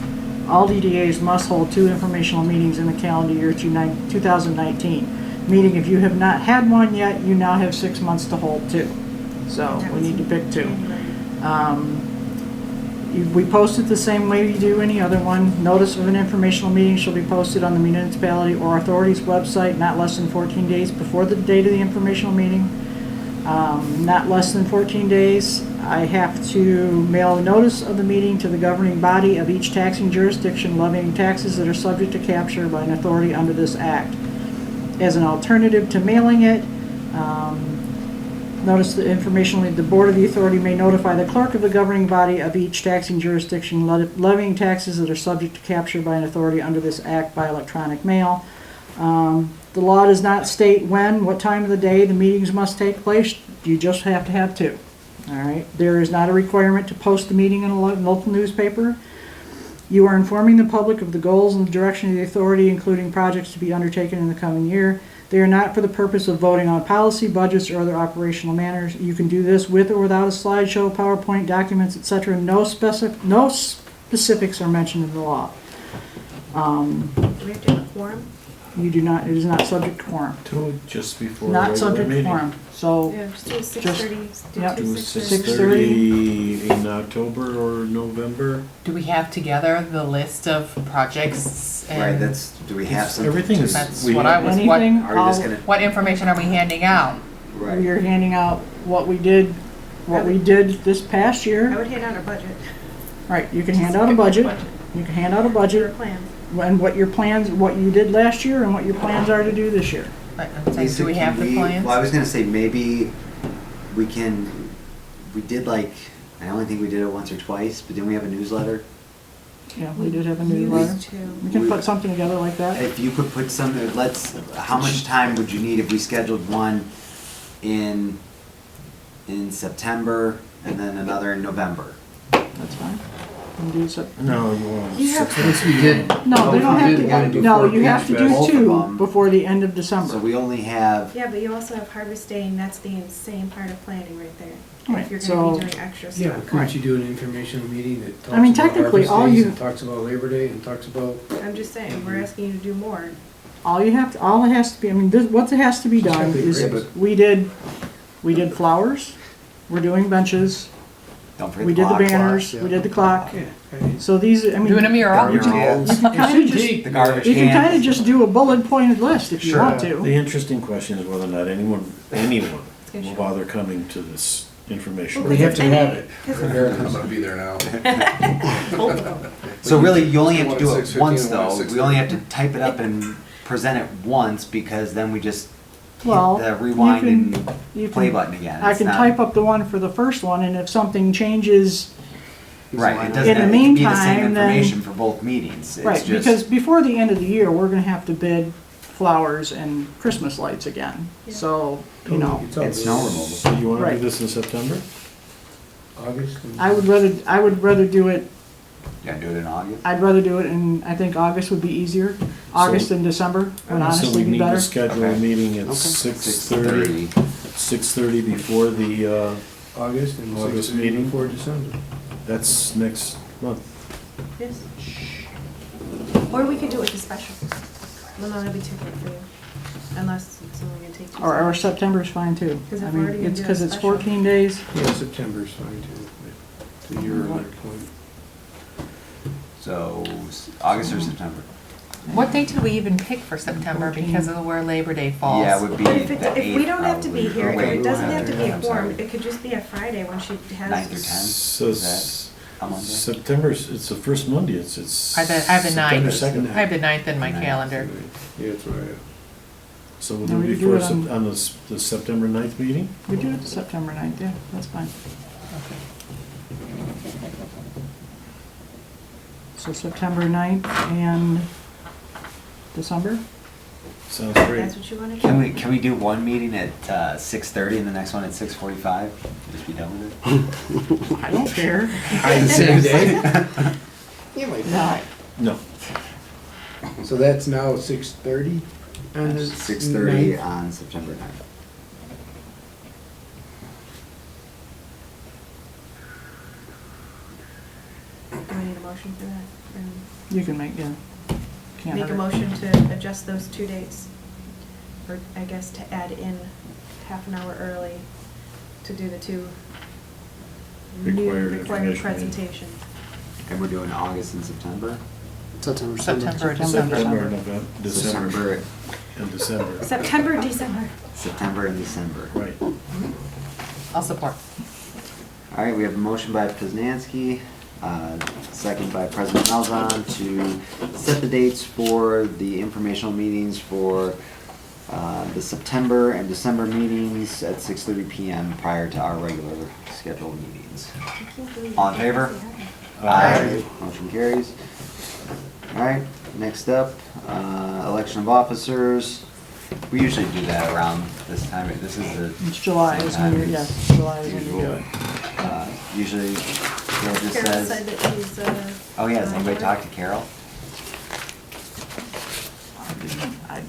S3: all DDAs must hold 2 informational meetings in the calendar year 2019. Meaning if you have not had one yet, you now have 6 months to hold 2. So we need to pick 2. We post it the same way you do any other one. Notice of an informational meeting shall be posted on the municipality or authority's website not less than 14 days before the date of the informational meeting. Not less than 14 days. I have to mail a notice of the meeting to the governing body of each taxing jurisdiction levying taxes that are subject to capture by an authority under this act. As an alternative to mailing it, notice the information, the board of the authority may notify the clerk of the governing body of each taxing jurisdiction levying taxes that are subject to capture by an authority under this act by electronic mail. The law does not state when, what time of the day the meetings must take place. You just have to have 2. All right. There is not a requirement to post the meeting in a local newspaper. You are informing the public of the goals and the direction of the authority, including projects to be undertaken in the coming year. They are not for the purpose of voting on policy, budgets, or other operational matters. You can do this with or without a slideshow, PowerPoint, documents, etc. No specifics are mentioned in the law.
S5: Do we have to have a quorum?
S3: You do not, it is not subject to quorum.
S4: To just before a
S3: Not
S4: regular
S3: subject to
S4: meeting.
S3: quorum. So,
S5: Yeah, just do 6:30.
S3: Yep.
S4: Do
S3: 6:30.
S4: 6:30 in October or November.
S1: do we have together the list of projects?
S2: Right,
S1: And
S2: do we have some?
S4: Everything is.
S1: That's
S4: we
S1: what
S4: have-
S1: I was,
S3: anything,
S2: Are you just gonna,
S1: what information are we handing out?
S2: right,
S3: you're handing out what we did this past
S5: I
S3: year.
S5: would hand out a budget.
S3: Right, you can hand out a budget. You can hand out a
S5: Your
S3: budget
S5: plans.
S3: and what your plans, what you did last year and what your plans are to do this year.
S1: But I'm saying, do we have the plans?
S2: Well, I was gonna say, maybe we did like, I only think we did it once or twice, but didn't we have a newsletter?
S3: Yeah, we did have a newsletter.
S5: Used to.
S3: We can put something together like that.
S2: If you could put some, how much time would you need if we scheduled one in September and then another in November?
S3: That's fine. We can do
S4: No, you want
S5: You have-
S6: Once we did.
S3: No, they don't have to, no, you have to do
S2: Both of
S3: two
S2: them.
S3: before the end of
S2: So
S3: December.
S2: we only have,
S5: Yeah, but you also have Harvest Day, and that's the insane part of planning right there.
S3: Right,
S5: If you're
S3: so-
S5: gonna be doing extra
S6: Yeah,
S5: stuff.
S6: but couldn't you do an informational meeting that talks
S3: I mean,
S6: about
S3: technically,
S6: Harvest
S3: all
S6: Days
S3: you-
S6: and talks about Labor Day and talks about.
S5: I'm just saying, we're asking you to do more.
S3: All it has to be, I mean, what has to be
S6: It's gotta
S3: done
S6: be
S3: is,
S6: great.
S3: we did flowers, we're doing benches,
S2: don't forget
S3: we
S2: the
S3: did the
S2: clock.
S3: banners,
S10: yeah.
S3: we did the clock.
S6: Yeah, I mean,
S3: So these, I mean.
S1: Doing a mural?
S3: You can
S2: Murals.
S3: you can
S6: it
S3: kinda
S6: should
S3: just,
S6: take.
S2: The garbage
S3: you can
S2: cans.
S3: kinda just do a bullet pointed list if you
S2: Sure.
S3: want
S4: The
S3: to.
S4: interesting question is whether or not anyone
S5: gonna
S4: will
S5: show.
S4: bother coming to this information.
S6: We have to have it.
S5: Because
S9: I'm
S6: regardless.
S9: gonna be there now.
S2: So really, you only have to
S9: One
S2: do
S9: at
S2: it
S9: 6:15
S2: once
S9: and one at
S2: though. We
S9: 6:30.
S2: only have to type it up and present it once because then we just hit
S3: Well,
S2: the rewind
S3: you
S2: and
S3: you
S2: play
S3: can-
S2: button again.
S3: I
S2: It's
S3: can
S2: not-
S3: type up the one for the first one, and if something changes,
S2: Right, it
S3: In
S2: doesn't
S3: the
S2: have to be the same
S3: meantime, then-
S2: information for both meetings. It's
S3: right,
S2: just-
S3: because before the end of the year, we're gonna have to bid flowers and Christmas lights again.
S5: Yeah.
S3: So, you know,
S6: all
S2: It's
S6: good.
S2: snow removal.
S4: So you wanna do
S3: Right.
S4: this in September?
S6: August. and-
S3: I would rather do it,
S2: Yeah, do it in August.
S3: I'd rather do it in, I think August would be easier. August and December would
S4: So we
S3: honestly be
S4: need to
S3: better.
S4: schedule a
S2: Okay.
S4: meeting at
S3: Okay.
S4: 6:30 before the,
S6: August and
S4: August
S6: 6
S4: meeting.
S6: before December.
S4: that's next month.
S5: Yes. Or we could do it with a special. Well, no, that'd be too quick for you. Unless it's only gonna take 2
S3: Or
S5: seconds.
S3: September's fine too.
S5: 'Cause
S3: I
S5: if
S3: mean,
S5: we're already gonna
S3: it's
S5: do a
S3: because it's
S5: special.
S3: 14 days.
S6: Yeah, September's fine too, but to your other point.
S2: So August or September?
S1: What date did we even pick for September because of where Labor Day falls?
S2: Yeah, it would be
S5: But if
S2: the
S5: if we
S2: 8th
S5: don't have to be
S2: probably.
S5: here,
S2: Or wait,
S5: it doesn't have to be a
S2: I'm
S5: quorum,
S2: sorry.
S5: it could just be a Friday when she
S2: 9th or
S5: has.
S2: 10th?
S4: So
S2: Is that a Monday?
S4: September's, it's the first Monday, it's
S1: I have the
S4: September
S1: 9th.
S4: 2nd.
S1: I have the 9th in my
S2: Ninth.
S1: calendar.
S6: Yeah, that's what I have.
S4: So we'll
S3: No,
S4: do
S3: we
S4: it
S3: can do
S4: before,
S3: it on-
S4: the September 9th meeting?
S3: We do it September 9th, yeah, that's fine. So September 9th and December?
S4: Sounds great.
S5: That's what you wanna do?
S2: Can we do one meeting at 6:30 and the next one at 6:45? Just be done with it?
S3: I don't care.
S6: The same day?
S3: No,
S4: No,
S6: So that's now 6:30 on the
S2: 6:30
S6: ninth?
S2: on September 9th.
S5: Do I need a motion for that?
S3: you can make, yeah. Can't
S5: Make a
S3: hurt.
S5: motion to adjust those 2 dates, or I guess to add in half an hour early to do the 2 new
S4: Required
S5: required
S4: information.
S5: presentations.
S2: And we're doing August and September?
S10: September.
S1: September and
S3: September.
S1: December.
S4: September, November, December,
S2: December,
S4: and December,
S5: September, December.
S2: September and December.
S4: right.
S1: I'll support.
S2: All right, we have a motion by Poznanski, second by President Malzahn to set the dates for the informational meetings for the September and December meetings at 6:30 PM prior to our regular scheduled meetings. All in favor?
S4: Aye.
S2: Motion carries. All right, next up, election of officers. We usually do that around this time. This is the.
S3: It's July,
S2: same
S3: is
S2: time
S3: when,
S2: as
S3: yes, July is when you do
S2: usual.
S3: it.
S2: Usually, Carol just
S5: Carol said
S2: says,
S5: that she's,
S2: oh yeah, has anybody talked to Carol?
S3: I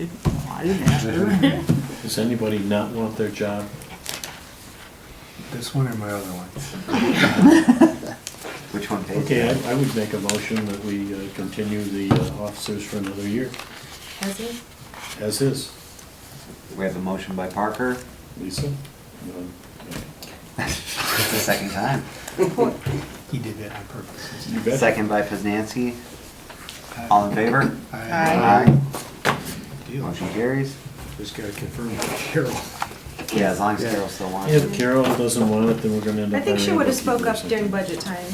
S3: didn't ask her.
S4: Does anybody not want their job?
S6: This one or my other one?
S2: Which one pays?
S4: Okay,
S2: that?
S4: I would make a motion that we continue the officers for another year,
S5: has it?
S4: as is.
S2: We have a motion by Parker.
S4: Lisa?
S2: It's the second time.
S6: He did that on purpose.
S4: You bet.
S2: Second by Poznanski. All in favor?
S1: Aye.
S2: Motion carries.
S6: Just gotta confirm with Carol.
S2: Yeah, as long as Carol still wants
S4: If
S2: it.
S4: Carol doesn't want it, then we're gonna end
S5: I
S4: up.
S5: think she
S4: hiring
S5: would have
S4: bookkeepers
S5: spoke
S4: or
S5: up during
S4: something.
S5: budget time.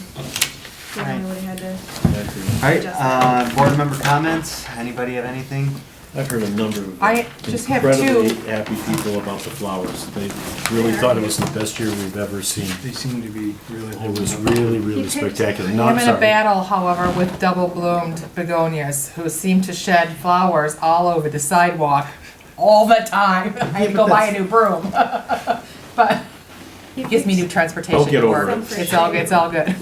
S5: She
S1: Right.
S5: only would have had to.
S4: I agree.
S2: All right, board member comments. Anybody have anything?
S4: I've heard a number of
S1: I just have
S4: incredibly
S1: two.
S4: happy people about the flowers. They really thought it was the best year we've ever seen.
S6: They seem to be really.
S4: It was really, really spectacular. No,
S1: I'm
S4: I'm
S1: in a
S4: sorry.
S1: battle, however, with double-bloomed begonias, who seem to shed flowers all over the sidewalk all the time. I have to go buy a new broom. But it gives me new transportation
S4: Don't get
S1: to
S4: over
S1: work.
S4: it.
S1: It's all good.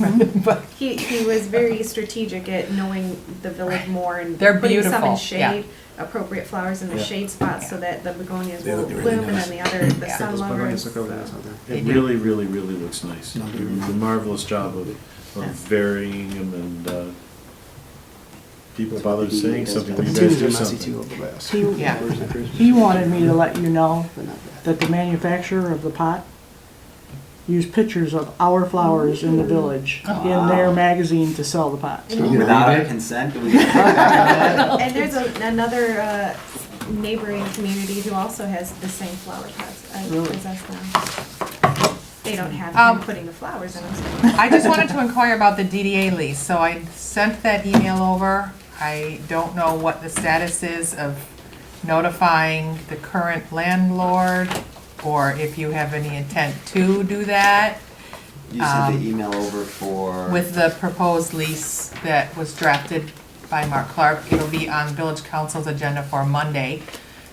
S1: But
S5: He was very strategic at knowing the village more and
S1: They're
S5: putting some
S1: beautiful,
S5: in shade, appropriate flowers in the
S4: Yeah.
S5: shade spots so that the begonias
S6: They
S5: will
S6: look really
S5: bloom, and
S6: nice.
S5: then the other, the
S1: Yeah.
S5: sun
S10: Those begonias
S5: lovers.
S10: look really nice out there.
S4: It really, really, really looks nice.
S6: No,
S4: You
S6: they're-
S4: did a marvelous job of varying them, and people bothered saying something.
S10: The
S4: You guys
S10: petunias
S4: do
S10: are messy too
S4: something.
S10: of the best.
S1: Yeah.
S3: He wanted me to let you know
S10: They're not bad.
S3: that the manufacturer of the pot used pictures of our flowers in the village in their magazine to sell the pots.
S2: Without our consent, do we get that?
S5: And there's another neighboring community who also has the same flower pots
S3: Really?
S5: as us now. They don't have them putting the flowers in them. so-
S1: I just wanted to inquire about the DDA lease, so I sent that email over. I don't know what the status is of notifying the current landlord, or if you have any intent to do that
S2: You sent the email over for.
S1: with the proposed lease that was drafted by Mark Clark. It'll be on village council's agenda for Monday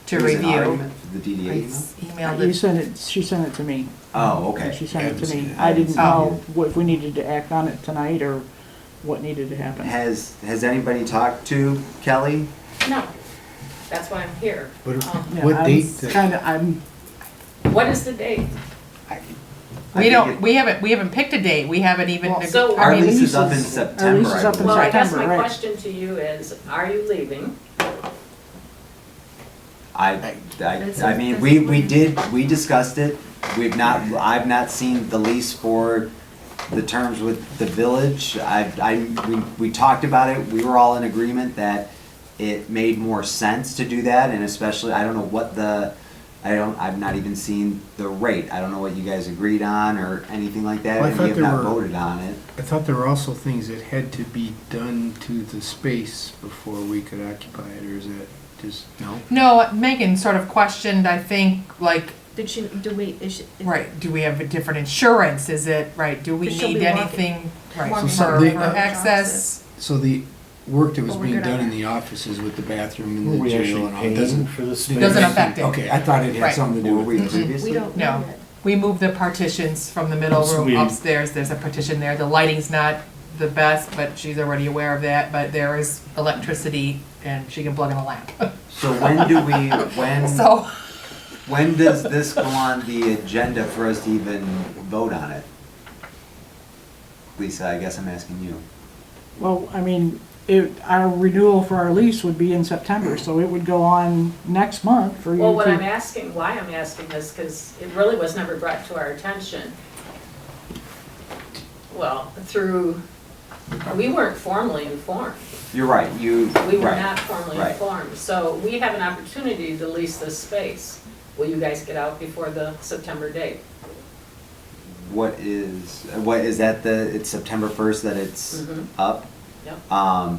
S1: to
S2: Was it our
S1: review.
S2: email? The DDA
S1: I
S2: email?
S1: emailed
S3: You
S1: it.
S3: sent it, she sent it to me.
S2: Oh, okay.
S3: She sent it to me.
S2: I
S3: I didn't
S1: Oh.
S3: know if we needed to act on it tonight or what needed to happen.
S2: Has anybody talked to Kelly?
S11: No, that's why I'm here.
S6: What,
S3: Yeah,
S6: what
S3: I'm
S6: date?
S3: I'm,
S11: What is the date?
S1: We don't, we haven't picked a date. We haven't even.
S3: Well,
S11: so
S2: Our
S1: I mean,
S2: lease is up in
S3: lease is- our
S2: September.
S3: lease is
S2: I
S3: up in
S2: believe.
S11: Well, I guess
S3: September,
S11: my
S3: right.
S11: question to you is, are you leaving?
S2: I mean, we discussed it. I've not seen the lease for the terms with the village. We talked about it. We were all in agreement that it made more sense to do that, and especially, I don't know what I've not even seen the rate. I don't know what you guys agreed on or anything like that.
S6: Well, I
S2: and
S6: thought
S2: we have
S6: there
S2: not
S6: were-
S2: voted on it.
S6: I thought there were also things that had to be done to the space before we could occupy it, or is that just, no?
S1: No, Megan sort of questioned, I think, like,
S5: Is she?
S1: right, do we have a different insurance? Is it, right, do we
S5: But she'll
S1: need
S5: be walking-
S1: anything, right,
S5: walking
S1: for
S6: around
S1: for
S6: the
S1: access?
S6: So the work that was
S5: But we're
S6: being
S5: good on
S6: done in
S5: that.
S6: the offices with the bathroom and
S4: Were
S6: the
S4: we
S6: jail
S4: actually
S6: and all,
S4: paying
S6: doesn't,
S4: for the space?
S1: Doesn't affect it.
S6: okay, I thought it had
S1: Right.
S6: something to do
S2: Were we
S6: with it.
S2: previously?
S5: We don't
S1: No.
S5: know yet.
S1: We moved the partitions from the middle
S4: So
S1: room
S4: we-
S1: upstairs. There's a partition there. The lighting's not the best, but she's already aware of that. But there is electricity and she can plug in a lamp.
S2: So when do we,
S1: So,
S2: when does this go on the agenda for us to even vote on it? Lisa, I guess I'm asking you.
S3: well, I mean, our renewal for our lease would be in September, so it would go on next month for you to.
S11: Well, what I'm asking, why I'm asking is because it really was never brought to our attention. Well, we weren't formally informed.
S2: You're right,
S11: We were
S2: right,
S11: not formally
S2: right.
S11: informed. So we have an opportunity to lease this space. Will you guys get out before the September date?
S2: What is that it's September 1st that it's
S11: Mhm.
S2: up?
S11: Yep.
S2: I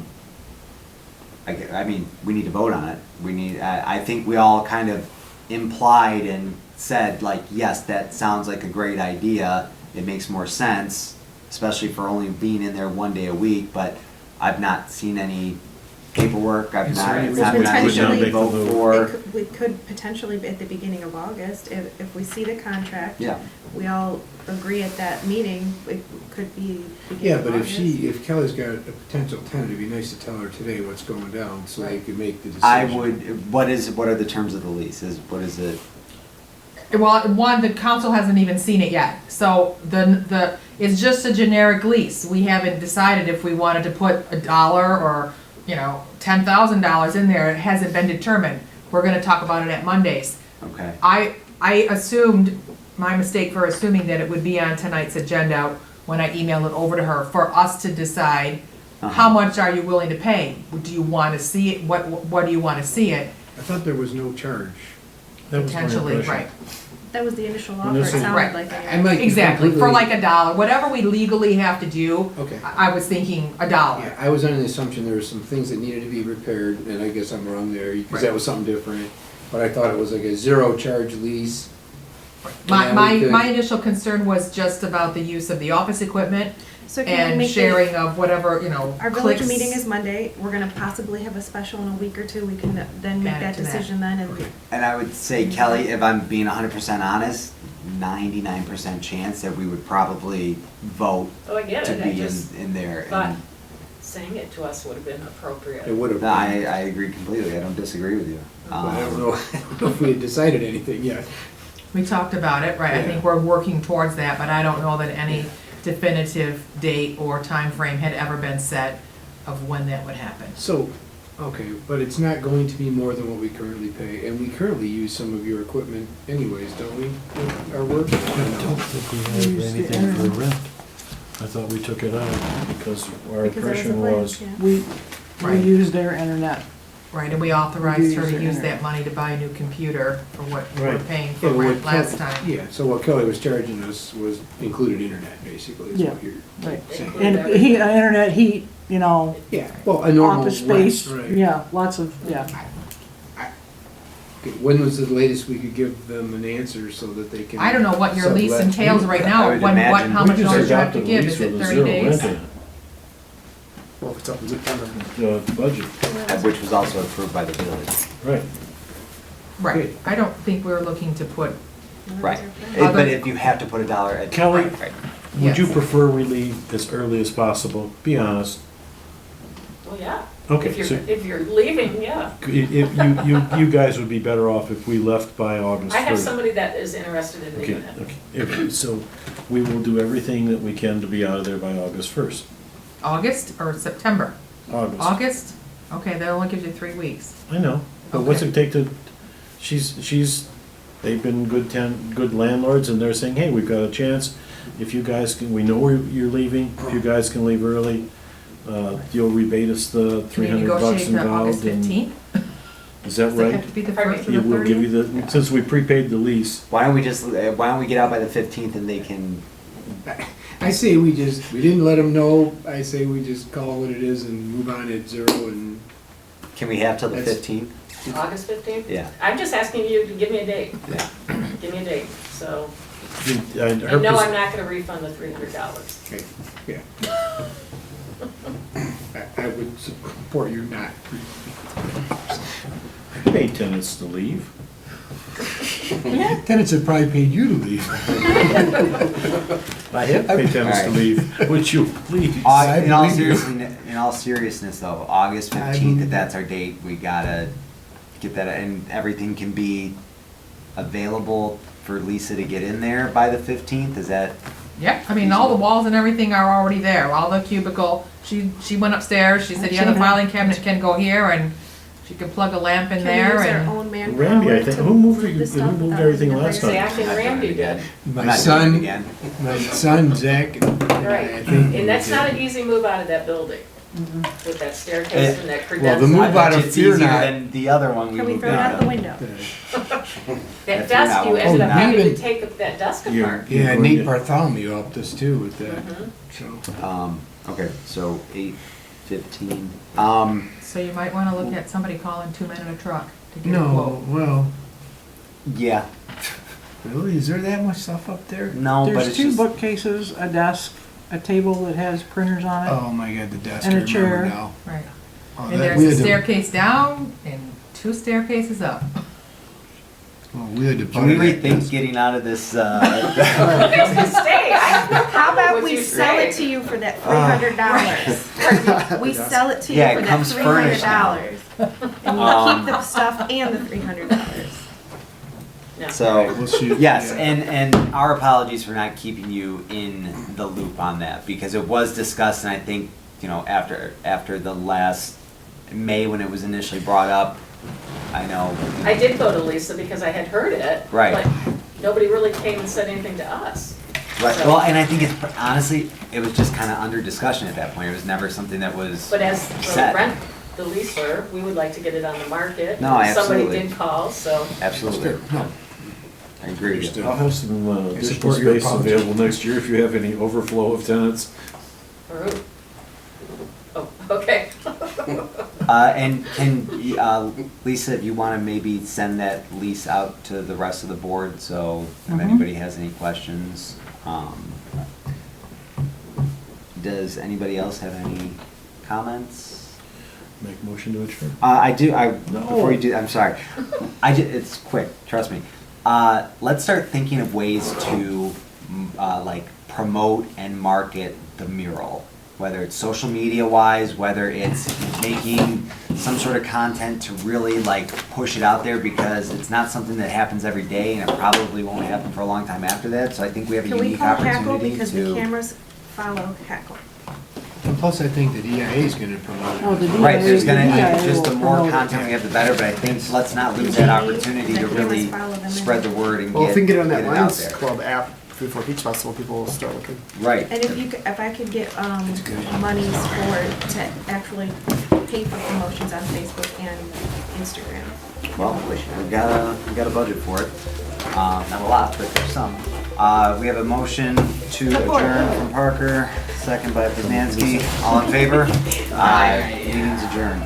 S2: mean, we need to vote on it. I think we all kind of implied and said like, yes, that sounds like a great idea. It makes more sense, especially for only being in there one day a week, but I've not seen any paperwork.
S4: Is there
S2: I've
S4: any
S2: not
S4: reason
S2: been
S4: we would not
S2: able to
S4: make the
S2: vote
S4: vote?
S2: for.
S5: We could potentially be at the beginning of August, if we see the contract.
S2: Yeah.
S5: We all agree at that meeting, it could be beginning
S6: Yeah,
S5: of
S6: but
S5: August.
S6: if Kelly's got a potential tenant, it'd be nice to tell her today what's going down, so they
S11: Right.
S6: could make the decision.
S2: I would, what are the terms of the lease? What is it?
S1: well, one, the council hasn't even seen it yet. So it's just a generic lease. We haven't decided if we wanted to put $1 or, $10,000 in there. It hasn't been determined. We're gonna talk about it at Mondays.
S2: Okay.
S1: I assumed, my mistake for assuming that it would be on tonight's agenda when I emailed it over to her, for us to decide how much are you willing to pay? Do you wanna see it, what do you wanna see it?
S6: I thought there was no charge.
S4: That was my
S1: Potentially,
S4: impression.
S1: right.
S5: That was the initial
S4: And
S5: offer, it
S4: this is-
S5: sounded
S1: Right.
S5: like.
S6: I might be
S1: Exactly, for
S6: completely-
S1: like $1, whatever we legally have to do,
S6: Okay.
S1: I was thinking $1.
S6: Yeah, I was under the assumption there were some things that needed to be repaired, and I guess I'm wrong there, because that was something different. But I thought it was like a zero charge lease.
S1: My,
S6: Yeah, we
S1: my,
S6: could-
S1: my initial concern was just about the use of the office equipment
S5: So can we
S1: and
S5: make
S1: sharing of whatever, you know,
S5: Our village
S1: clicks.
S5: meeting is Monday, we're gonna possibly have a special in a week or two, we can then make
S1: Add it
S5: that
S1: to that.
S5: decision then and.
S6: Okay.
S2: And I would say, Kelly, if I'm being 100% honest, 99% chance that we would probably vote
S11: Oh, I get
S2: to
S11: it, I
S2: be
S11: just
S2: in there.
S11: thought
S2: And
S11: saying it to us would have been appropriate.
S6: It would have.
S2: no, I agree completely. I don't disagree with you.
S6: But I don't know if we had decided anything yet.
S1: We talked about it, right, I think we're working towards that, but I don't know that any definitive date or time frame had ever been set of when that would happen.
S6: So, okay, but it's not going to be more than what we currently pay, and we currently use some of your equipment anyways, don't we, with our work?
S4: I don't think we have anything for rent. I thought we took it out because our
S5: Because there was a
S4: impression
S5: plan,
S4: was,
S5: yeah.
S3: We
S1: Right.
S3: use their internet.
S1: Right, and we authorized her to
S3: Use
S1: use
S3: it.
S1: that money to buy a new computer for what we're
S4: Right.
S1: paying
S6: Yeah,
S1: for
S6: what
S1: rent last
S6: Kelly-
S1: time.
S6: Yeah, so what Kelly was charging us was included internet, basically, is what you're
S3: Right.
S6: saying.
S3: And he, internet, heat, you know,
S6: Yeah, well, a normal
S3: office
S6: rent,
S3: space,
S6: right.
S3: yeah, lots of, yeah.
S6: Okay, when was the latest we could give them an answer so that they can?
S1: I don't know what your lease
S6: sublet?
S1: entails right
S2: I
S1: now,
S2: would
S1: what,
S2: imagine-
S1: how
S4: we
S1: much
S4: just
S1: notice you have to
S4: adopted a
S1: give,
S4: lease
S1: is it
S4: with a
S1: 30
S4: zero
S1: days?
S4: rent in it,
S10: Well, if it's up in September.
S4: budget,
S2: which was also approved by the village.
S4: right.
S1: Right, I don't think we're looking to put,
S2: Right.
S1: Other-
S2: But if you have to put $1 at.
S4: Kelly?
S2: Right, right.
S4: Would you
S1: Yes.
S4: prefer we leave as early as possible? Be honest.
S11: Well, yeah.
S4: Okay,
S11: If
S4: so
S11: you're, if you're leaving, yeah.
S4: if you guys would be better off if we left by August
S11: I have
S4: 3rd.
S11: somebody that is interested in
S4: Okay,
S11: doing it.
S4: okay. So we will do everything that we can to be out of there by August 1st.
S1: August or September?
S4: August.
S1: August? Okay, that only gives you 3 weeks.
S4: I know, but what's
S1: Okay.
S4: it take to, they've been good landlords and they're saying, hey, we've got a chance. If you guys can, we know you're leaving, if you guys can leave early, you'll rebate us the
S1: Can we
S4: $300
S1: negotiate to August
S4: involved. and-
S1: 15th?
S4: Is that
S1: Does it have
S4: right?
S1: to be the
S11: Pardon me?
S1: 1st or
S4: Yeah,
S1: the
S4: we'll give you
S1: 30th?
S4: the, since we prepaid the lease,
S2: Why don't we get out by the 15th and they can,
S6: I say we didn't let them know, I say we just call it what it is and move on at zero and,
S2: can we have till the
S6: That's-
S2: 15th?
S11: August 15th?
S2: Yeah.
S11: I'm just asking you to give me a date.
S2: Yeah.
S11: Give me a date, so.
S4: her
S11: And no,
S4: pos-
S11: I'm not gonna refund the $300.
S6: okay, yeah. I would support you not.
S4: pay tenants to leave.
S6: Tenants have probably paid you to leave.
S2: By him?
S4: Pay tenants to leave, would you please?
S2: In all
S6: believe you.
S2: seriousness, in all seriousness though, August 15th, if that's our date, we gotta get that, and everything can be available for Lisa to get in there by the 15th, is that?
S1: Yeah, I mean, all the walls and everything are already there, all the cubicle, she went upstairs, she said, yeah, the filing cabinet can go here, and she could plug a lamp in
S5: Can
S1: there,
S5: we use our
S1: and
S5: own manpower
S4: Randy, I think,
S5: to
S4: who moved
S5: move
S4: it-
S5: this
S4: who
S5: stuff
S4: moved
S5: without
S4: everything
S5: having to
S4: last
S5: hire
S11: See,
S4: time?
S11: I think
S2: I've done
S11: Randy
S2: it again.
S11: did.
S6: My
S2: I'm not doing it
S6: son,
S2: again.
S6: my son, Zach.
S11: Right,
S6: I think
S11: and that's
S6: we
S11: not
S6: did.
S11: an easy move out of that building, with that staircase and that
S6: Well,
S11: credenza.
S6: the move
S2: I
S6: out
S2: bet
S6: of
S2: you it's
S6: fear
S2: easier
S6: not.
S2: than the other one we
S5: Can we
S2: moved
S5: throw it out
S2: out
S5: the
S2: of.
S5: window?
S11: That desk, you
S2: Oh,
S11: ended up
S6: no.
S11: having to
S6: Even-
S11: take that desk
S4: You're-
S11: apart.
S6: Yeah,
S4: You're
S6: Nate
S4: going
S6: Bartholomew helped us too with that,
S11: Mhm.
S6: so.
S2: Okay, so 8:15,
S1: so you might wanna look at somebody calling 2 men in a truck to get a
S6: No,
S1: quote.
S6: well,
S2: yeah,
S6: really, is there that much stuff up there?
S2: no, but
S3: There's
S2: it's
S3: 2
S2: just,
S3: bookcases, a desk, a table that has printers on it.
S6: Oh my God, the desk, I
S3: And a
S6: remember
S3: chair.
S6: now.
S1: Right,
S6: Oh,
S1: and
S6: that-
S1: there's
S6: we
S1: a
S6: had to-
S1: staircase down and 2 staircases up.
S6: Well, we had to.
S2: can we
S6: buy that
S2: rethink
S6: desk.
S2: getting out of this,
S11: It's gonna stay. I have no
S5: How
S11: problem
S5: about
S11: with
S5: we
S11: you
S5: sell it to
S11: staying.
S5: you for that $300? We sell it to you
S2: Yeah,
S5: for
S2: it
S5: that
S2: comes furnished now.
S5: $300. And you keep the stuff and the $300.
S11: No.
S2: so,
S6: We'll shoot,
S2: yes,
S6: yeah.
S2: and our apologies for not keeping you in the loop on that, because it was discussed, and I think, you know, after the last May, when it was initially brought up, I know.
S11: I did go to Lisa because I had heard it.
S2: Right.
S11: But nobody really came and said anything to us.
S2: Right,
S11: So-
S2: well, and I think it's, honestly, it was just kind of under discussion at that point, it was never something that was
S11: But as the
S2: set.
S11: rent, the leaser, we would like to get it on the market.
S2: No,
S11: Somebody
S2: absolutely.
S11: did call, so.
S2: Absolutely.
S6: No,
S2: I agree with you.
S4: I'll have some additional
S6: support your
S4: space
S6: apology.
S4: available next year if you have any overflow of tenants.
S11: Or- Oh, okay.
S2: And can, Lisa, if you wanna maybe send that lease out to the rest of the board, so if
S3: Mhm.
S2: anybody has any questions. Does anybody else have any comments?
S4: Make motion to adjourn.
S2: I do,
S4: No.
S2: before you do, I'm sorry. It's quick, trust me. Let's start thinking of ways to, like, promote and market the mural. Whether it's social media wise, whether it's making some sort of content to really like push it out there, because it's not something that happens every day and it probably won't happen for a long time after that. So I think we have a
S5: Can we
S2: unique
S5: call Hackle
S2: opportunity
S5: because the
S2: to.
S5: cameras follow Hackle?
S6: And plus, I think the DIA is gonna promote it.
S3: Oh, the
S2: Right, there's
S3: DIA
S2: gonna, just the
S3: will
S2: more
S3: promote it.
S2: content we have, the better, but I think let's not lose that opportunity to really spread the word and
S10: Well, if we can get on that
S2: it out
S10: Lions
S2: there.
S10: Club app, Food for Beach Festival, people will start looking.
S2: Right.
S5: And if I could get, monies to actually pay for promotions on Facebook and Instagram.
S2: Well, we got a budget for it. Not a lot, but there's some. We have a motion to
S5: Support.
S2: adjourn from Parker, second by Poznanski. All in favor? Aye. Meeting's adjourned.